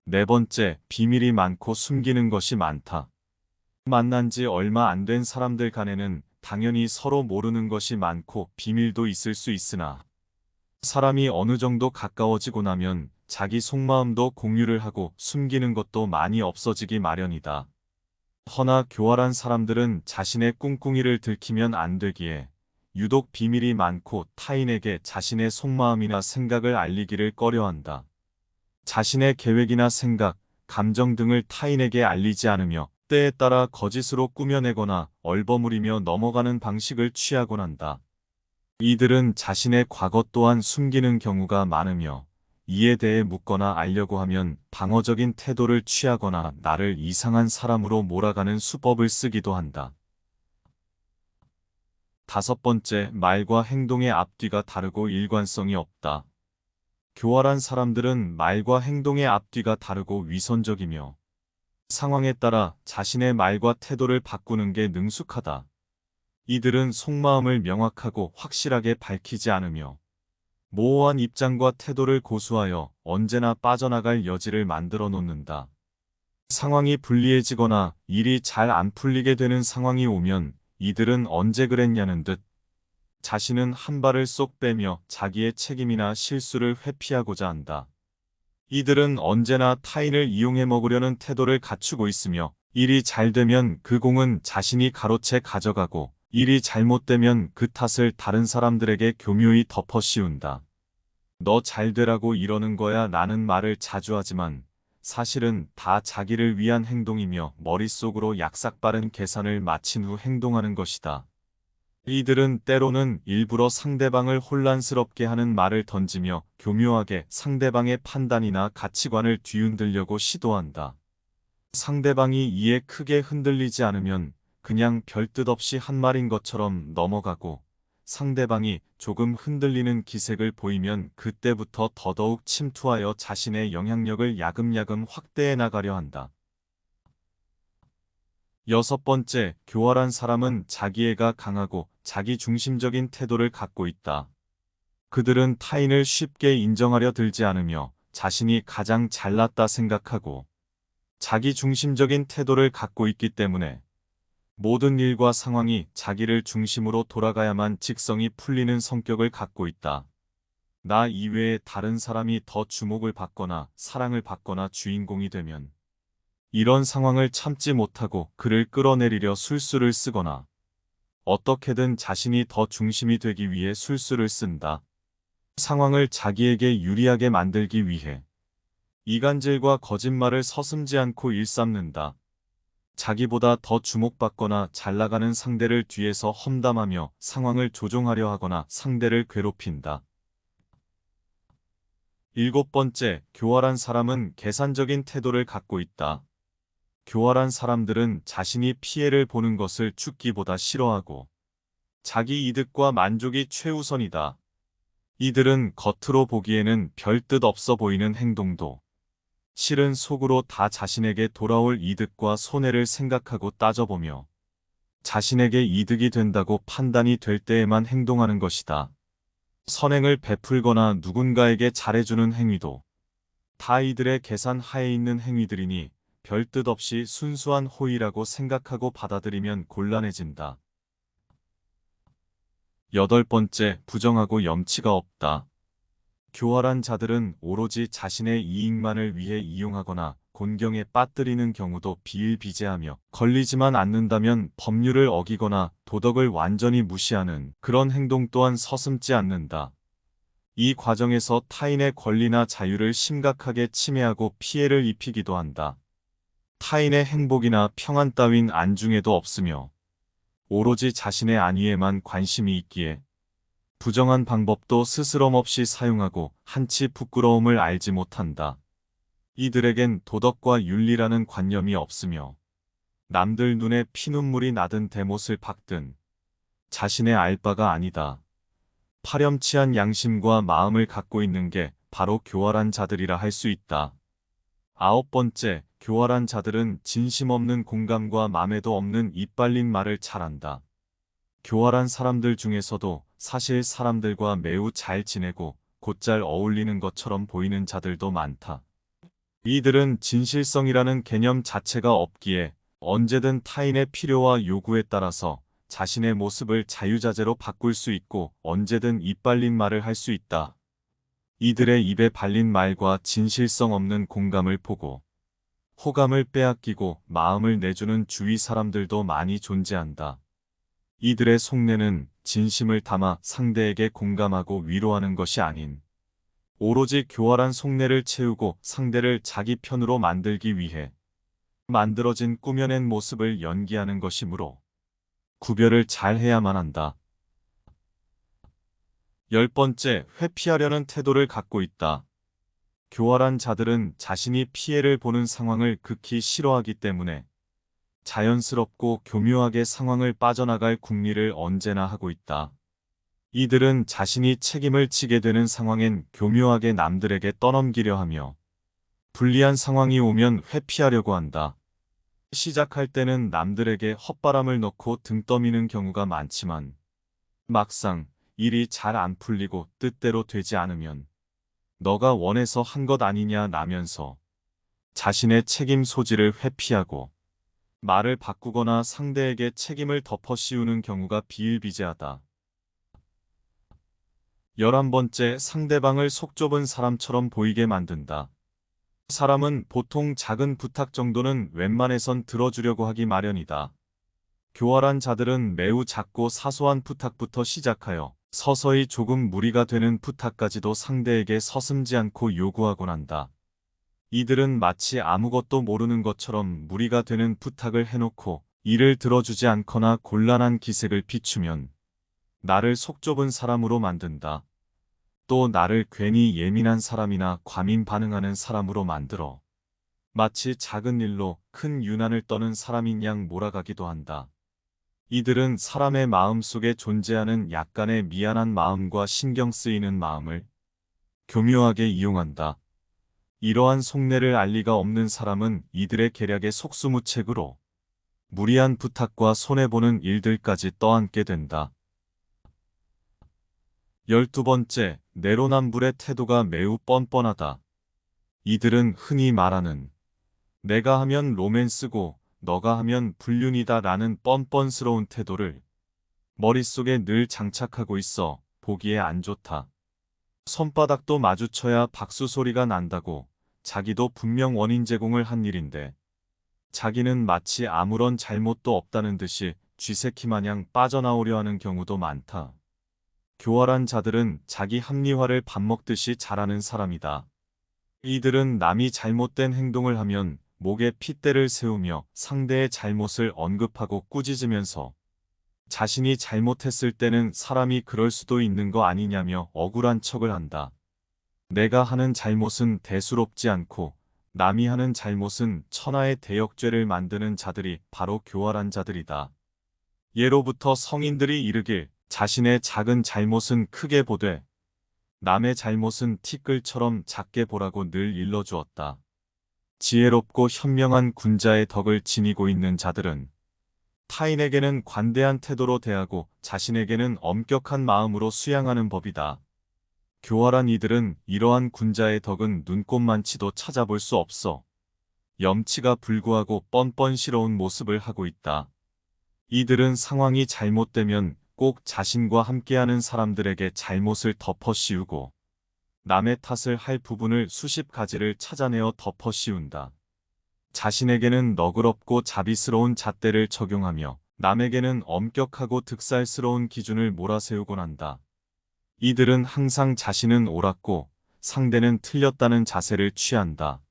네 번째, 비밀이 많고 숨기는 것이 많다. 만난 지 얼마 안 된 사람들 간에는 당연히 서로 모르는 것이 많고 비밀도 있을 수 있으나 사람이 어느 정도 가까워지고 나면 자기 속마음도 공유를 하고 숨기는 것도 많이 없어지기 마련이다. 허나 교활한 사람들은 자신의 꿍꿍이를 들키면 안 되기에 유독 비밀이 많고 타인에게 자신의 속마음이나 생각을 알리기를 꺼려한다. 자신의 계획이나 생각, 감정 등을 타인에게 알리지 않으며 때에 따라 거짓으로 꾸며내거나 얼버무리며 넘어가는 방식을 취하곤 한다. 이들은 자신의 과거 또한 숨기는 경우가 많으며 이에 대해 묻거나 알려고 하면 방어적인 태도를 취하거나 나를 이상한 사람으로 몰아가는 수법을 쓰기도 한다. 다섯 번째, 말과 행동의 앞뒤가 다르고 일관성이 없다. 교활한 사람들은 말과 행동의 앞뒤가 다르고 위선적이며 상황에 따라 자신의 말과 태도를 바꾸는 게 능숙하다. 이들은 속마음을 명확하고 확실하게 밝히지 않으며 모호한 입장과 태도를 고수하여 언제나 빠져나갈 여지를 만들어 놓는다. 상황이 불리해지거나 일이 잘 안 풀리게 되는 상황이 오면 이들은 언제 그랬냐는 듯 자신은 한 발을 쏙 빼며 자기의 책임이나 실수를 회피하고자 한다. 이들은 언제나 타인을 이용해 먹으려는 태도를 갖추고 있으며 일이 잘 되면 그 공은 자신이 가로채 가져가고 일이 잘못되면 그 탓을 다른 사람들에게 교묘히 덮어 씌운다. 너 잘 되라고 이러는 거야 라는 말을 자주 하지만 사실은 다 자기를 위한 행동이며 머릿속으로 약삭빠른 계산을 마친 후 행동하는 것이다. 이들은 때로는 일부러 상대방을 혼란스럽게 하는 말을 던지며 교묘하게 상대방의 판단이나 가치관을 뒤흔들려고 시도한다. 상대방이 이에 크게 흔들리지 않으면 그냥 별뜻 없이 한 말인 것처럼 넘어가고 상대방이 조금 흔들리는 기색을 보이면 그때부터 더더욱 침투하여 자신의 영향력을 야금야금 확대해 나가려 한다. 여섯 번째, 교활한 사람은 자기애가 강하고 자기중심적인 태도를 갖고 있다. 그들은 타인을 쉽게 인정하려 들지 않으며 자신이 가장 잘났다 생각하고 자기중심적인 태도를 갖고 있기 때문에 모든 일과 상황이 자기를 중심으로 돌아가야만 직성이 풀리는 성격을 갖고 있다. 나 이외에 다른 사람이 더 주목을 받거나 사랑을 받거나 주인공이 되면 이런 상황을 참지 못하고 그를 끌어내리려 술수를 쓰거나 어떻게든 자신이 더 중심이 되기 위해 술수를 쓴다. 상황을 자기에게 유리하게 만들기 위해 이간질과 거짓말을 서슴지 않고 일삼는다. 자기보다 더 주목받거나 잘나가는 상대를 뒤에서 험담하며 상황을 조종하려 하거나 상대를 괴롭힌다. 7번째, 교활한 사람은 계산적인 태도를 갖고 있다. 교활한 사람들은 자신이 피해를 보는 것을 죽기보다 싫어하고 자기 이득과 만족이 최우선이다. 이들은 겉으로 보기에는 별 뜻 없어 보이는 행동도 실은 속으로 다 자신에게 돌아올 이득과 손해를 생각하고 따져보며 자신에게 이득이 된다고 판단이 될 때에만 행동하는 것이다. 선행을 베풀거나 누군가에게 잘해주는 행위도 다 이들의 계산 하에 있는 행위들이니 별 뜻 없이 순수한 호의라고 생각하고 받아들이면 곤란해진다. 8번째, 부정하고 염치가 없다. 교활한 자들은 오로지 자신의 이익만을 위해 이용하거나 곤경에 빠뜨리는 경우도 비일비재하며 걸리지만 않는다면 법률을 어기거나 도덕을 완전히 무시하는 그런 행동 또한 서슴지 않는다. 이 과정에서 타인의 권리나 자유를 심각하게 침해하고 피해를 입히기도 한다. 타인의 행복이나 평안 따윈 안중에도 없으며 오로지 자신의 안위에만 관심이 있기에 부정한 방법도 스스럼 없이 사용하고 한치 부끄러움을 알지 못한다. 이들에겐 도덕과 윤리라는 관념이 없으며 남들 눈에 피눈물이 나든 대못을 박든 자신의 알바가 아니다. 파렴치한 양심과 마음을 갖고 있는 게 바로 교활한 자들이라 할 수 있다. 9번째, 교활한 자들은 진심 없는 공감과 맘에도 없는 이빨린 말을 잘한다. 교활한 사람들 중에서도 사실 사람들과 매우 잘 지내고 곧잘 어울리는 것처럼 보이는 자들도 많다. 이들은 진실성이라는 개념 자체가 없기에 언제든 타인의 필요와 요구에 따라서 자신의 모습을 자유자재로 바꿀 수 있고 언제든 이빨린 말을 할 수 있다. 이들의 입에 발린 말과 진실성 없는 공감을 보고 호감을 빼앗기고 마음을 내주는 주위 사람들도 많이 존재한다. 이들의 속내는 진심을 담아 상대에게 공감하고 위로하는 것이 아닌 오로지 교활한 속내를 채우고 상대를 자기 편으로 만들기 위해 만들어진 꾸며낸 모습을 연기하는 것이므로 구별을 잘 해야만 한다. 10번째, 회피하려는 태도를 갖고 있다. 교활한 자들은 자신이 피해를 보는 상황을 극히 싫어하기 때문에 자연스럽고 교묘하게 상황을 빠져나갈 궁리를 언제나 하고 있다. 이들은 자신이 책임을 지게 되는 상황엔 교묘하게 남들에게 떠넘기려 하며 불리한 상황이 오면 회피하려고 한다. 시작할 때는 남들에게 헛바람을 넣고 등 떠미는 경우가 많지만 막상 일이 잘 안 풀리고 뜻대로 되지 않으면 너가 원해서 한 것 아니냐 라면서 자신의 책임 소지를 회피하고 말을 바꾸거나 상대에게 책임을 덮어 씌우는 경우가 비일비재하다. 11번째, 상대방을 속 좁은 사람처럼 보이게 만든다. 사람은 보통 작은 부탁 정도는 웬만해선 들어주려고 하기 마련이다. 교활한 자들은 매우 작고 사소한 부탁부터 시작하여 서서히 조금 무리가 되는 부탁까지도 상대에게 서슴지 않고 요구하곤 한다. 이들은 마치 아무것도 모르는 것처럼 무리가 되는 부탁을 해놓고 이를 들어주지 않거나 곤란한 기색을 비추면 나를 속 좁은 사람으로 만든다. 또 나를 괜히 예민한 사람이나 과민 반응하는 사람으로 만들어 마치 작은 일로 큰 유난을 떠는 사람인 양 몰아가기도 한다. 이들은 사람의 마음 속에 존재하는 약간의 미안한 마음과 신경 쓰이는 마음을 교묘하게 이용한다. 이러한 속내를 알 리가 없는 사람은 이들의 계략에 속수무책으로 무리한 부탁과 손해보는 일들까지 떠안게 된다. 12번째, 내로남불의 태도가 매우 뻔뻔하다. 이들은 흔히 말하는 내가 하면 로맨스고 너가 하면 불륜이다 라는 뻔뻔스러운 태도를 머릿속에 늘 장착하고 있어 보기에 안 좋다. 손바닥도 마주쳐야 박수 소리가 난다고 자기도 분명 원인 제공을 한 일인데 자기는 마치 아무런 잘못도 없다는 듯이 쥐새끼 마냥 빠져나오려 하는 경우도 많다. 교활한 자들은 자기 합리화를 밥 먹듯이 잘하는 사람이다. 이들은 남이 잘못된 행동을 하면 목에 핏대를 세우며 상대의 잘못을 언급하고 꾸짖으면서 자신이 잘못했을 때는 사람이 그럴 수도 있는 거 아니냐며 억울한 척을 한다. 내가 하는 잘못은 대수롭지 않고 남이 하는 잘못은 천하의 대역죄를 만드는 자들이 바로 교활한 자들이다. 예로부터 성인들이 이르길 자신의 작은 잘못은 크게 보되 남의 잘못은 티끌처럼 작게 보라고 늘 일러주었다. 지혜롭고 현명한 군자의 덕을 지니고 있는 자들은 타인에게는 관대한 태도로 대하고 자신에게는 엄격한 마음으로 수양하는 법이다. 교활한 이들은 이러한 군자의 덕은 눈꼽만치도 찾아볼 수 없어 염치가 불구하고 뻔뻔스러운 모습을 하고 있다. 이들은 상황이 잘못되면 꼭 자신과 함께하는 사람들에게 잘못을 덮어 씌우고 남의 탓을 할 부분을 수십 가지를 찾아내어 덮어 씌운다. 자신에게는 너그럽고 자비스러운 잣대를 적용하며 남에게는 엄격하고 득살스러운 기준을 몰아세우곤 한다. 이들은 항상 자신은 옳았고 상대는 틀렸다는 자세를 취한다.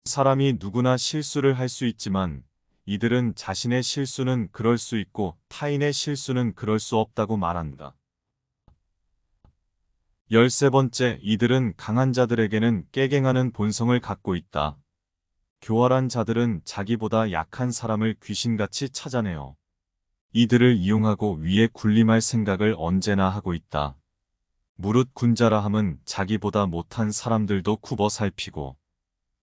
사람이 누구나 실수를 할 수 있지만 이들은 자신의 실수는 그럴 수 있고 타인의 실수는 그럴 수 없다고 말한다. 13번째, 이들은 강한 자들에게는 깨갱하는 본성을 갖고 있다. 교활한 자들은 자기보다 약한 사람을 귀신같이 찾아내어 이들을 이용하고 위에 군림할 생각을 언제나 하고 있다. 무릇 군자라 함은 자기보다 못한 사람들도 굽어 살피고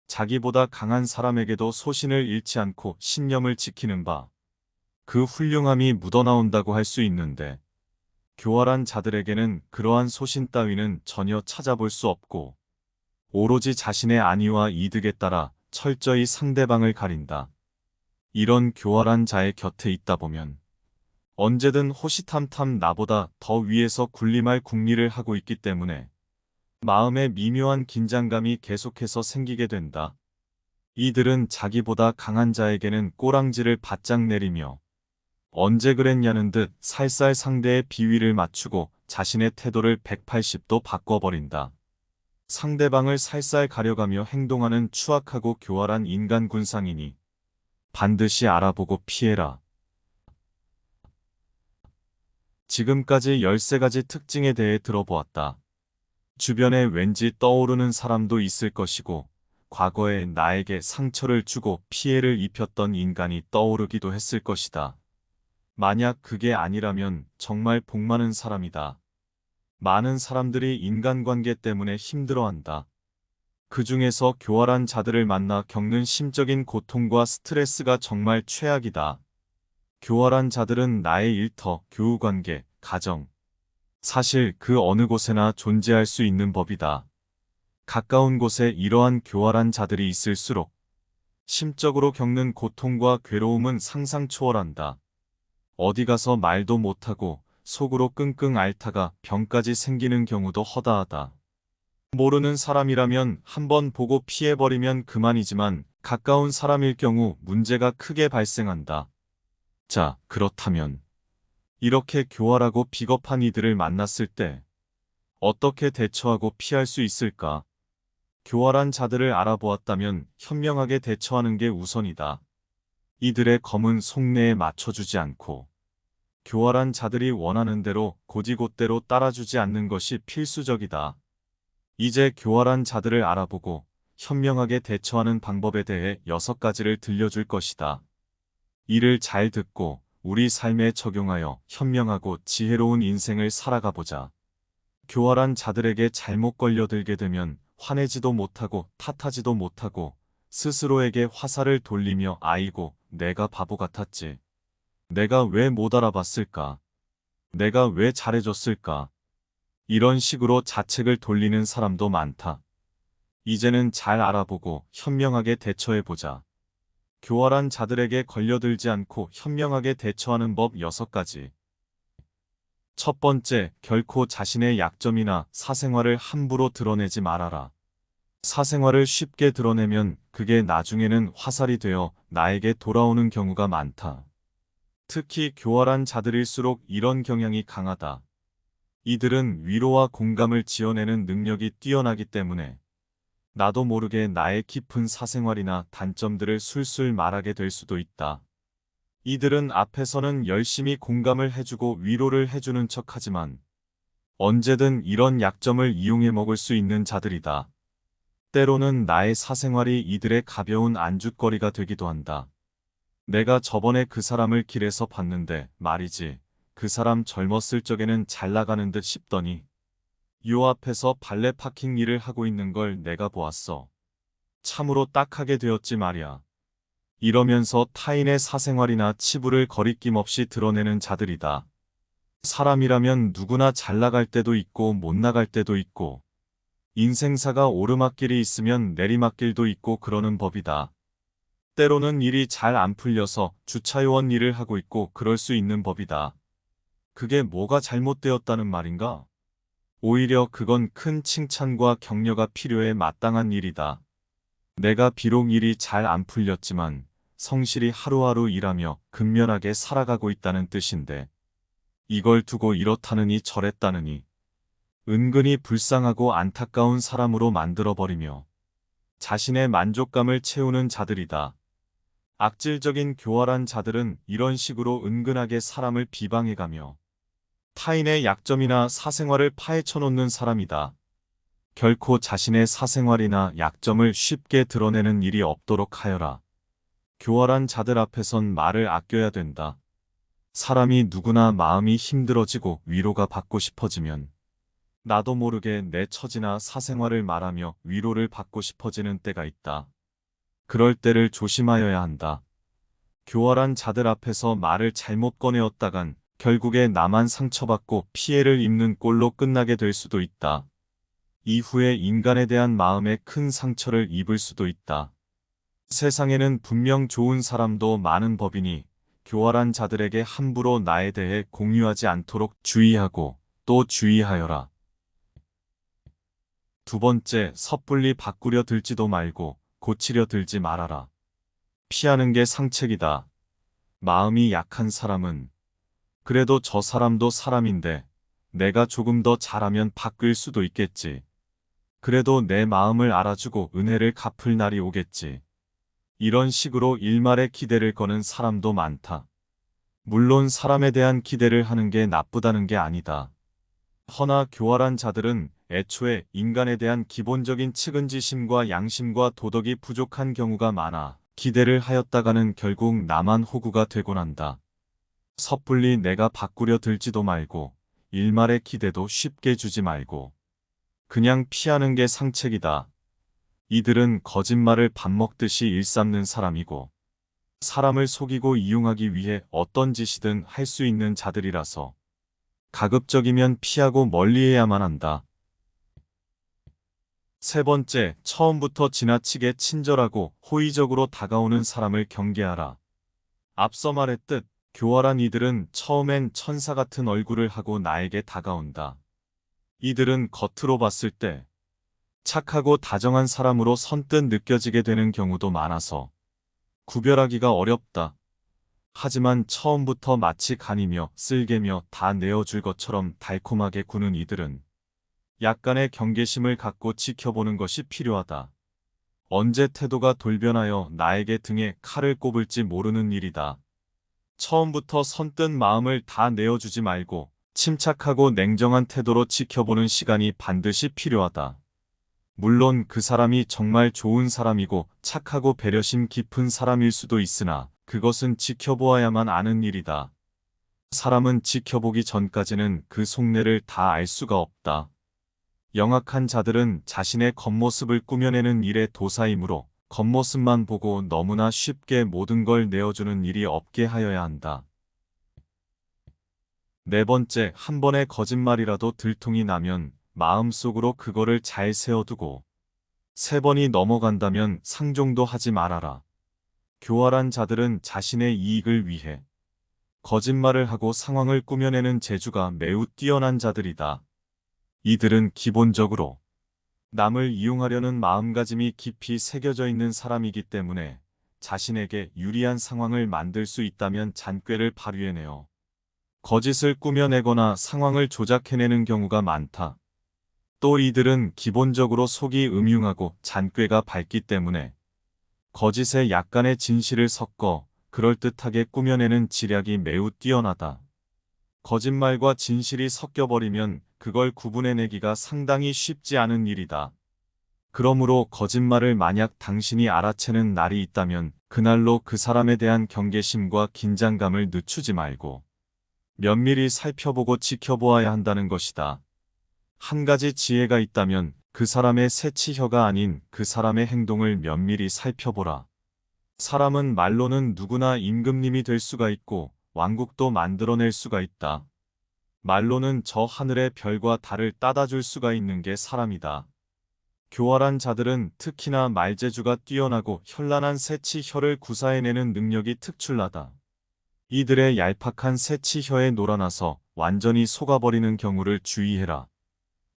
자기보다 강한 사람에게도 소신을 잃지 않고 신념을 지키는 바 그 훌륭함이 묻어나온다고 할 수 있는데 교활한 자들에게는 그러한 소신 따위는 전혀 찾아볼 수 없고 오로지 자신의 안위와 이득에 따라 철저히 상대방을 가린다. 이런 교활한 자의 곁에 있다 보면 언제든 호시탐탐 나보다 더 위에서 군림할 궁리를 하고 있기 때문에 마음에 미묘한 긴장감이 계속해서 생기게 된다. 이들은 자기보다 강한 자에게는 꼬랑지를 바짝 내리며 언제 그랬냐는 듯 살살 상대의 비위를 맞추고 자신의 태도를 180도 바꿔버린다. 상대방을 살살 가려가며 행동하는 추악하고 교활한 인간 군상이니 반드시 알아보고 피해라. 지금까지 13가지 특징에 대해 들어보았다. 주변에 왠지 떠오르는 사람도 있을 것이고 과거에 나에게 상처를 주고 피해를 입혔던 인간이 떠오르기도 했을 것이다. 만약 그게 아니라면 정말 복 많은 사람이다. 많은 사람들이 인간관계 때문에 힘들어한다. 그 중에서 교활한 자들을 만나 겪는 심적인 고통과 스트레스가 정말 최악이다. 교활한 자들은 나의 일터, 교우관계, 가정, 사실 그 어느 곳에나 존재할 수 있는 법이다. 가까운 곳에 이러한 교활한 자들이 있을수록 심적으로 겪는 고통과 괴로움은 상상 초월한다. 어디 가서 말도 못하고 속으로 끙끙 앓다가 병까지 생기는 경우도 허다하다. 모르는 사람이라면 한번 보고 피해버리면 그만이지만 가까운 사람일 경우 문제가 크게 발생한다. 자, 그렇다면 이렇게 교활하고 비겁한 이들을 만났을 때 어떻게 대처하고 피할 수 있을까? 교활한 자들을 알아보았다면 현명하게 대처하는 게 우선이다. 이들의 검은 속내에 맞춰주지 않고 교활한 자들이 원하는 대로 고지곳대로 따라주지 않는 것이 필수적이다. 이제 교활한 자들을 알아보고 현명하게 대처하는 방법에 대해 6가지를 들려줄 것이다. 이를 잘 듣고 우리 삶에 적용하여 현명하고 지혜로운 인생을 살아가보자. 교활한 자들에게 잘못 걸려들게 되면 화내지도 못하고 탓하지도 못하고 스스로에게 화살을 돌리며 아이고, 내가 바보 같았지. 내가 왜 못 알아봤을까? 내가 왜 잘해줬을까? 이런 식으로 자책을 돌리는 사람도 많다. 이제는 잘 알아보고 현명하게 대처해보자. 교활한 자들에게 걸려들지 않고 현명하게 대처하는 법 6가지. 첫 번째, 결코 자신의 약점이나 사생활을 함부로 드러내지 말아라. 사생활을 쉽게 드러내면 그게 나중에는 화살이 되어 나에게 돌아오는 경우가 많다. 특히 교활한 자들일수록 이런 경향이 강하다. 이들은 위로와 공감을 지어내는 능력이 뛰어나기 때문에 나도 모르게 나의 깊은 사생활이나 단점들을 술술 말하게 될 수도 있다. 이들은 앞에서는 열심히 공감을 해주고 위로를 해주는 척하지만 언제든 이런 약점을 이용해 먹을 수 있는 자들이다. 때로는 나의 사생활이 이들의 가벼운 안주거리가 되기도 한다. 내가 저번에 그 사람을 길에서 봤는데 말이지. 그 사람 젊었을 적에는 잘 나가는 듯 싶더니 요 앞에서 발레 파킹 일을 하고 있는 걸 내가 보았어. 참으로 딱하게 되었지 말이야. 이러면서 타인의 사생활이나 치부를 거리낌 없이 드러내는 자들이다. 사람이라면 누구나 잘 나갈 때도 있고 못 나갈 때도 있고 인생사가 오르막길이 있으면 내리막길도 있고 그러는 법이다. 때로는 일이 잘 안 풀려서 주차요원 일을 하고 있고 그럴 수 있는 법이다. 그게 뭐가 잘못되었다는 말인가? 오히려 그건 큰 칭찬과 격려가 필요해 마땅한 일이다. 내가 비록 일이 잘 안 풀렸지만 성실히 하루하루 일하며 근면하게 살아가고 있다는 뜻인데 이걸 두고 이렇다느니 저랬다느니 은근히 불쌍하고 안타까운 사람으로 만들어버리며 자신의 만족감을 채우는 자들이다. 악질적인 교활한 자들은 이런 식으로 은근하게 사람을 비방해가며 타인의 약점이나 사생활을 파헤쳐 놓는 사람이다. 결코 자신의 사생활이나 약점을 쉽게 드러내는 일이 없도록 하여라. 교활한 자들 앞에선 말을 아껴야 된다. 사람이 누구나 마음이 힘들어지고 위로가 받고 싶어지면 나도 모르게 내 처지나 사생활을 말하며 위로를 받고 싶어지는 때가 있다. 그럴 때를 조심하여야 한다. 교활한 자들 앞에서 말을 잘못 꺼내었다간 결국에 나만 상처받고 피해를 입는 꼴로 끝나게 될 수도 있다. 이후에 인간에 대한 마음에 큰 상처를 입을 수도 있다. 세상에는 분명 좋은 사람도 많은 법이니 교활한 자들에게 함부로 나에 대해 공유하지 않도록 주의하고 또 주의하여라. 두 번째, 섣불리 바꾸려 들지도 말고 고치려 들지 말아라. 피하는 게 상책이다. 마음이 약한 사람은 그래도 저 사람도 사람인데 내가 조금 더 잘하면 바뀔 수도 있겠지. 그래도 내 마음을 알아주고 은혜를 갚을 날이 오겠지. 이런 식으로 일말의 기대를 거는 사람도 많다. 물론 사람에 대한 기대를 하는 게 나쁘다는 게 아니다. 허나 교활한 자들은 애초에 인간에 대한 기본적인 측은지심과 양심과 도덕이 부족한 경우가 많아 기대를 하였다가는 결국 나만 호구가 되곤 한다. 섣불리 내가 바꾸려 들지도 말고 일말의 기대도 쉽게 주지 말고 그냥 피하는 게 상책이다. 이들은 거짓말을 밥 먹듯이 일삼는 사람이고 사람을 속이고 이용하기 위해 어떤 짓이든 할 수 있는 자들이라서 가급적이면 피하고 멀리해야만 한다. 세 번째, 처음부터 지나치게 친절하고 호의적으로 다가오는 사람을 경계하라. 앞서 말했듯 교활한 이들은 처음엔 천사 같은 얼굴을 하고 나에게 다가온다. 이들은 겉으로 봤을 때 착하고 다정한 사람으로 선뜻 느껴지게 되는 경우도 많아서 구별하기가 어렵다. 하지만 처음부터 마치 간이며 쓸개며 다 내어줄 것처럼 달콤하게 구는 이들은 약간의 경계심을 갖고 지켜보는 것이 필요하다. 언제 태도가 돌변하여 나에게 등에 칼을 꼽을지 모르는 일이다. 처음부터 선뜻 마음을 다 내어주지 말고 침착하고 냉정한 태도로 지켜보는 시간이 반드시 필요하다. 물론 그 사람이 정말 좋은 사람이고 착하고 배려심 깊은 사람일 수도 있으나 그것은 지켜보아야만 아는 일이다. 사람은 지켜보기 전까지는 그 속내를 다 알 수가 없다. 영악한 자들은 자신의 겉모습을 꾸며내는 일에 도사이므로 겉모습만 보고 너무나 쉽게 모든 걸 내어주는 일이 없게 하여야 한다. 네 번째, 한 번의 거짓말이라도 들통이 나면 마음속으로 그거를 잘 세워두고 세 번이 넘어간다면 상종도 하지 말아라. 교활한 자들은 자신의 이익을 위해 거짓말을 하고 상황을 꾸며내는 재주가 매우 뛰어난 자들이다. 이들은 기본적으로 남을 이용하려는 마음가짐이 깊이 새겨져 있는 사람이기 때문에 자신에게 유리한 상황을 만들 수 있다면 잔꾀를 발휘해내어 거짓을 꾸며내거나 상황을 조작해내는 경우가 많다. 또 이들은 기본적으로 속이 음흉하고 잔꾀가 밝기 때문에 거짓에 약간의 진실을 섞어 그럴듯하게 꾸며내는 지략이 매우 뛰어나다. 거짓말과 진실이 섞여버리면 그걸 구분해내기가 상당히 쉽지 않은 일이다. 그러므로 거짓말을 만약 당신이 알아채는 날이 있다면 그날로 그 사람에 대한 경계심과 긴장감을 늦추지 말고 면밀히 살펴보고 지켜보아야 한다는 것이다. 한 가지 지혜가 있다면 그 사람의 새치혀가 아닌 그 사람의 행동을 면밀히 살펴보라. 사람은 말로는 누구나 임금님이 될 수가 있고 왕국도 만들어낼 수가 있다. 말로는 저 하늘의 별과 달을 따다 줄 수가 있는 게 사람이다. 교활한 자들은 특히나 말재주가 뛰어나고 현란한 새치혀를 구사해내는 능력이 특출나다. 이들의 얄팍한 새치혀에 놀아나서 완전히 속아버리는 경우를 주의해라.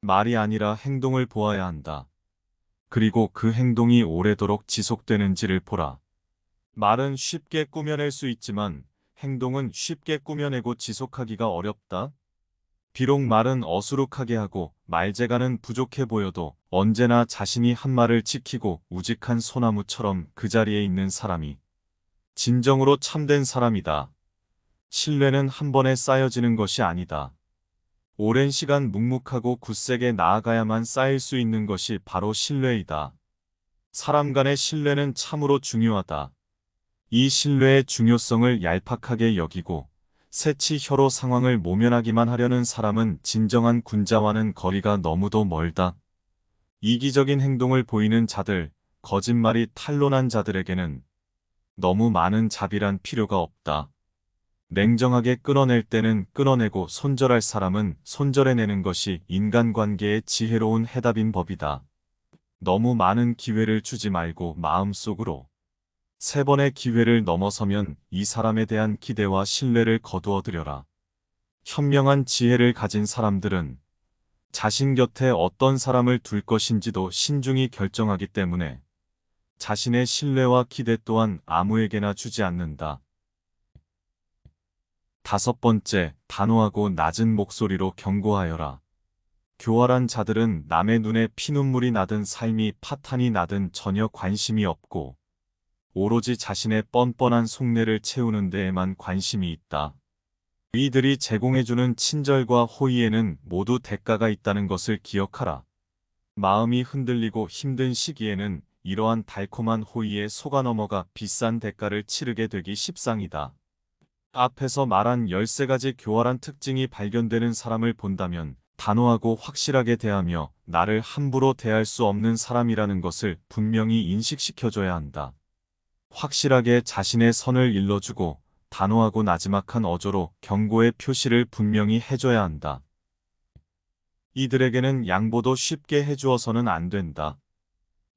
말이 아니라 행동을 보아야 한다. 그리고 그 행동이 오래도록 지속되는지를 보라. 말은 쉽게 꾸며낼 수 있지만 행동은 쉽게 꾸며내고 지속하기가 어렵다. 비록 말은 어수룩하게 하고 말재간은 부족해 보여도 언제나 자신이 한 말을 지키고 우직한 소나무처럼 그 자리에 있는 사람이 진정으로 참된 사람이다. 신뢰는 한 번에 쌓여지는 것이 아니다. 오랜 시간 묵묵하고 굳세게 나아가야만 쌓일 수 있는 것이 바로 신뢰이다. 사람 간의 신뢰는 참으로 중요하다. 이 신뢰의 중요성을 얄팍하게 여기고 새치혀로 상황을 모면하기만 하려는 사람은 진정한 군자와는 거리가 너무도 멀다. 이기적인 행동을 보이는 자들, 거짓말이 탄론한 자들에게는 너무 많은 자비란 필요가 없다. 냉정하게 끊어낼 때는 끊어내고 손절할 사람은 손절해내는 것이 인간관계의 지혜로운 해답인 법이다. 너무 많은 기회를 주지 말고 마음속으로 3번의 기회를 넘어서면 이 사람에 대한 기대와 신뢰를 거두어들여라. 현명한 지혜를 가진 사람들은 자신 곁에 어떤 사람을 둘 것인지도 신중히 결정하기 때문에 자신의 신뢰와 기대 또한 아무에게나 주지 않는다. 5번째, 단호하고 낮은 목소리로 경고하여라. 교활한 자들은 남의 눈에 피눈물이 나든 삶이 파탄이 나든 전혀 관심이 없고 오로지 자신의 뻔뻔한 속내를 채우는 데에만 관심이 있다. 이들이 제공해주는 친절과 호의에는 모두 대가가 있다는 것을 기억하라. 마음이 흔들리고 힘든 시기에는 이러한 달콤한 호의에 속아 넘어가 비싼 대가를 치르게 되기 십상이다. 앞에서 말한 13가지 교활한 특징이 발견되는 사람을 본다면 단호하고 확실하게 대하며 나를 함부로 대할 수 없는 사람이라는 것을 분명히 인식시켜줘야 한다. 확실하게 자신의 선을 일러주고 단호하고 나지막한 어조로 경고의 표시를 분명히 해줘야 한다. 이들에게는 양보도 쉽게 해주어서는 안 된다.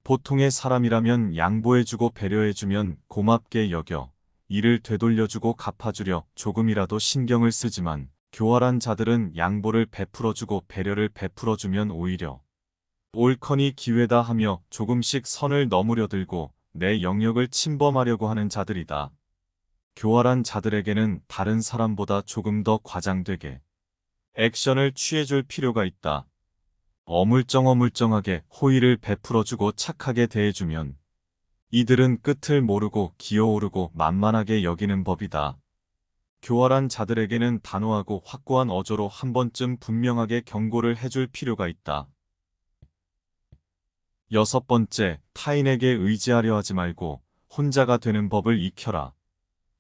보통의 사람이라면 양보해주고 배려해주면 고맙게 여겨 이를 되돌려주고 갚아주려 조금이라도 신경을 쓰지만 교활한 자들은 양보를 베풀어주고 배려를 베풀어주면 오히려 옳거니 기회다 하며 조금씩 선을 넘으려 들고 내 영역을 침범하려고 하는 자들이다. 교활한 자들에게는 다른 사람보다 조금 더 과장되게 액션을 취해줄 필요가 있다. 어물쩡어물쩡하게 호의를 베풀어주고 착하게 대해주면 이들은 끝을 모르고 기어오르고 만만하게 여기는 법이다. 교활한 자들에게는 단호하고 확고한 어조로 한 번쯤 분명하게 경고를 해줄 필요가 있다. 6번째, 타인에게 의지하려 하지 말고 혼자가 되는 법을 익혀라.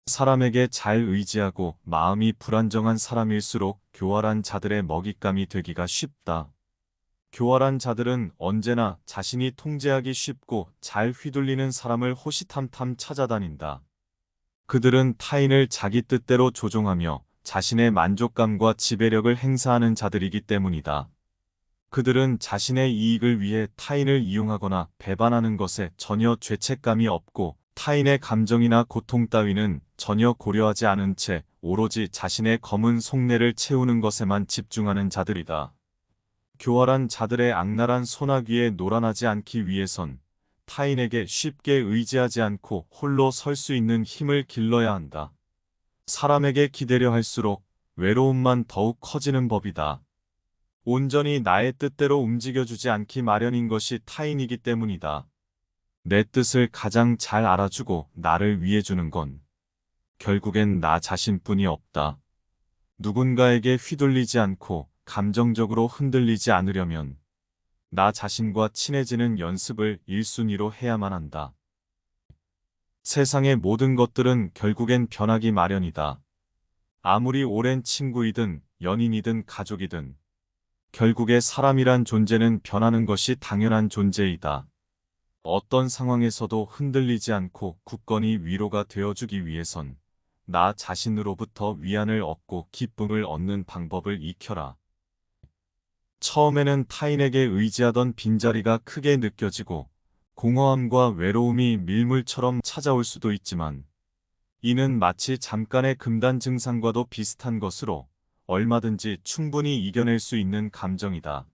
사람에게 잘 의지하고 마음이 불안정한 사람일수록 교활한 자들의 먹잇감이 되기가 쉽다. 교활한 자들은 언제나 자신이 통제하기 쉽고 잘 휘둘리는 사람을 호시탐탐 찾아다닌다. 그들은 타인을 자기 뜻대로 조종하며 자신의 만족감과 지배력을 행사하는 자들이기 때문이다. 그들은 자신의 이익을 위해 타인을 이용하거나 배반하는 것에 전혀 죄책감이 없고 타인의 감정이나 고통 따위는 전혀 고려하지 않은 채 오로지 자신의 검은 속내를 채우는 것에만 집중하는 자들이다. 교활한 자들의 악랄한 소나귀에 놀아나지 않기 위해선 타인에게 쉽게 의지하지 않고 홀로 설 수 있는 힘을 길러야 한다. 사람에게 기대려 할수록 외로움만 더욱 커지는 법이다. 온전히 나의 뜻대로 움직여주지 않기 마련인 것이 타인이기 때문이다. 내 뜻을 가장 잘 알아주고 나를 위해주는 건 결국엔 나 자신뿐이 없다. 누군가에게 휘둘리지 않고 감정적으로 흔들리지 않으려면 나 자신과 친해지는 연습을 1순위로 해야만 한다. 세상의 모든 것들은 결국엔 변하기 마련이다. 아무리 오랜 친구이든 연인이든 가족이든 결국에 사람이란 존재는 변하는 것이 당연한 존재이다. 어떤 상황에서도 흔들리지 않고 굳건히 위로가 되어주기 위해선 나 자신으로부터 위안을 얻고 기쁨을 얻는 방법을 익혀라. 처음에는 타인에게 의지하던 빈자리가 크게 느껴지고 공허함과 외로움이 밀물처럼 찾아올 수도 있지만 이는 마치 잠깐의 금단 증상과도 비슷한 것으로 얼마든지 충분히 이겨낼 수 있는 감정이다.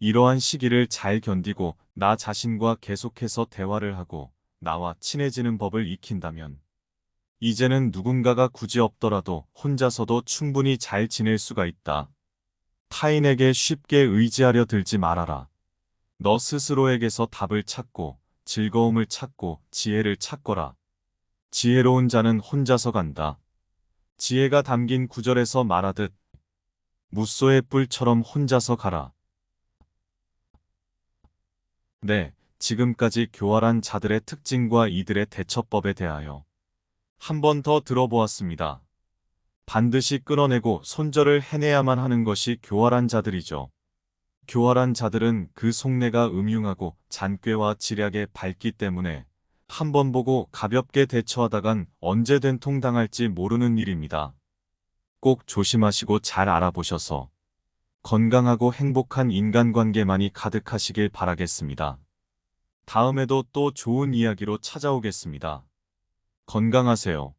이러한 시기를 잘 견디고 나 자신과 계속해서 대화를 하고 나와 친해지는 법을 익힌다면 이제는 누군가가 굳이 없더라도 혼자서도 충분히 잘 지낼 수가 있다. 타인에게 쉽게 의지하려 들지 말아라. 너 스스로에게서 답을 찾고 즐거움을 찾고 지혜를 찾거라. 지혜로운 자는 혼자서 간다. 지혜가 담긴 구절에서 말하듯 무소의 뿔처럼 혼자서 가라. 네, 지금까지 교활한 자들의 특징과 이들의 대처법에 대하여 한 번 더 들어보았습니다. 반드시 끊어내고 손절을 해내야만 하는 것이 교활한 자들이죠. 교활한 자들은 그 속내가 음흉하고 잔꾀와 지략에 밝기 때문에 한 번 보고 가볍게 대처하다간 언제 된통 당할지 모르는 일입니다. 꼭 조심하시고 잘 알아보셔서 건강하고 행복한 인간관계만이 가득하시길 바라겠습니다. 다음에도 또 좋은 이야기로 찾아오겠습니다. 건강하세요.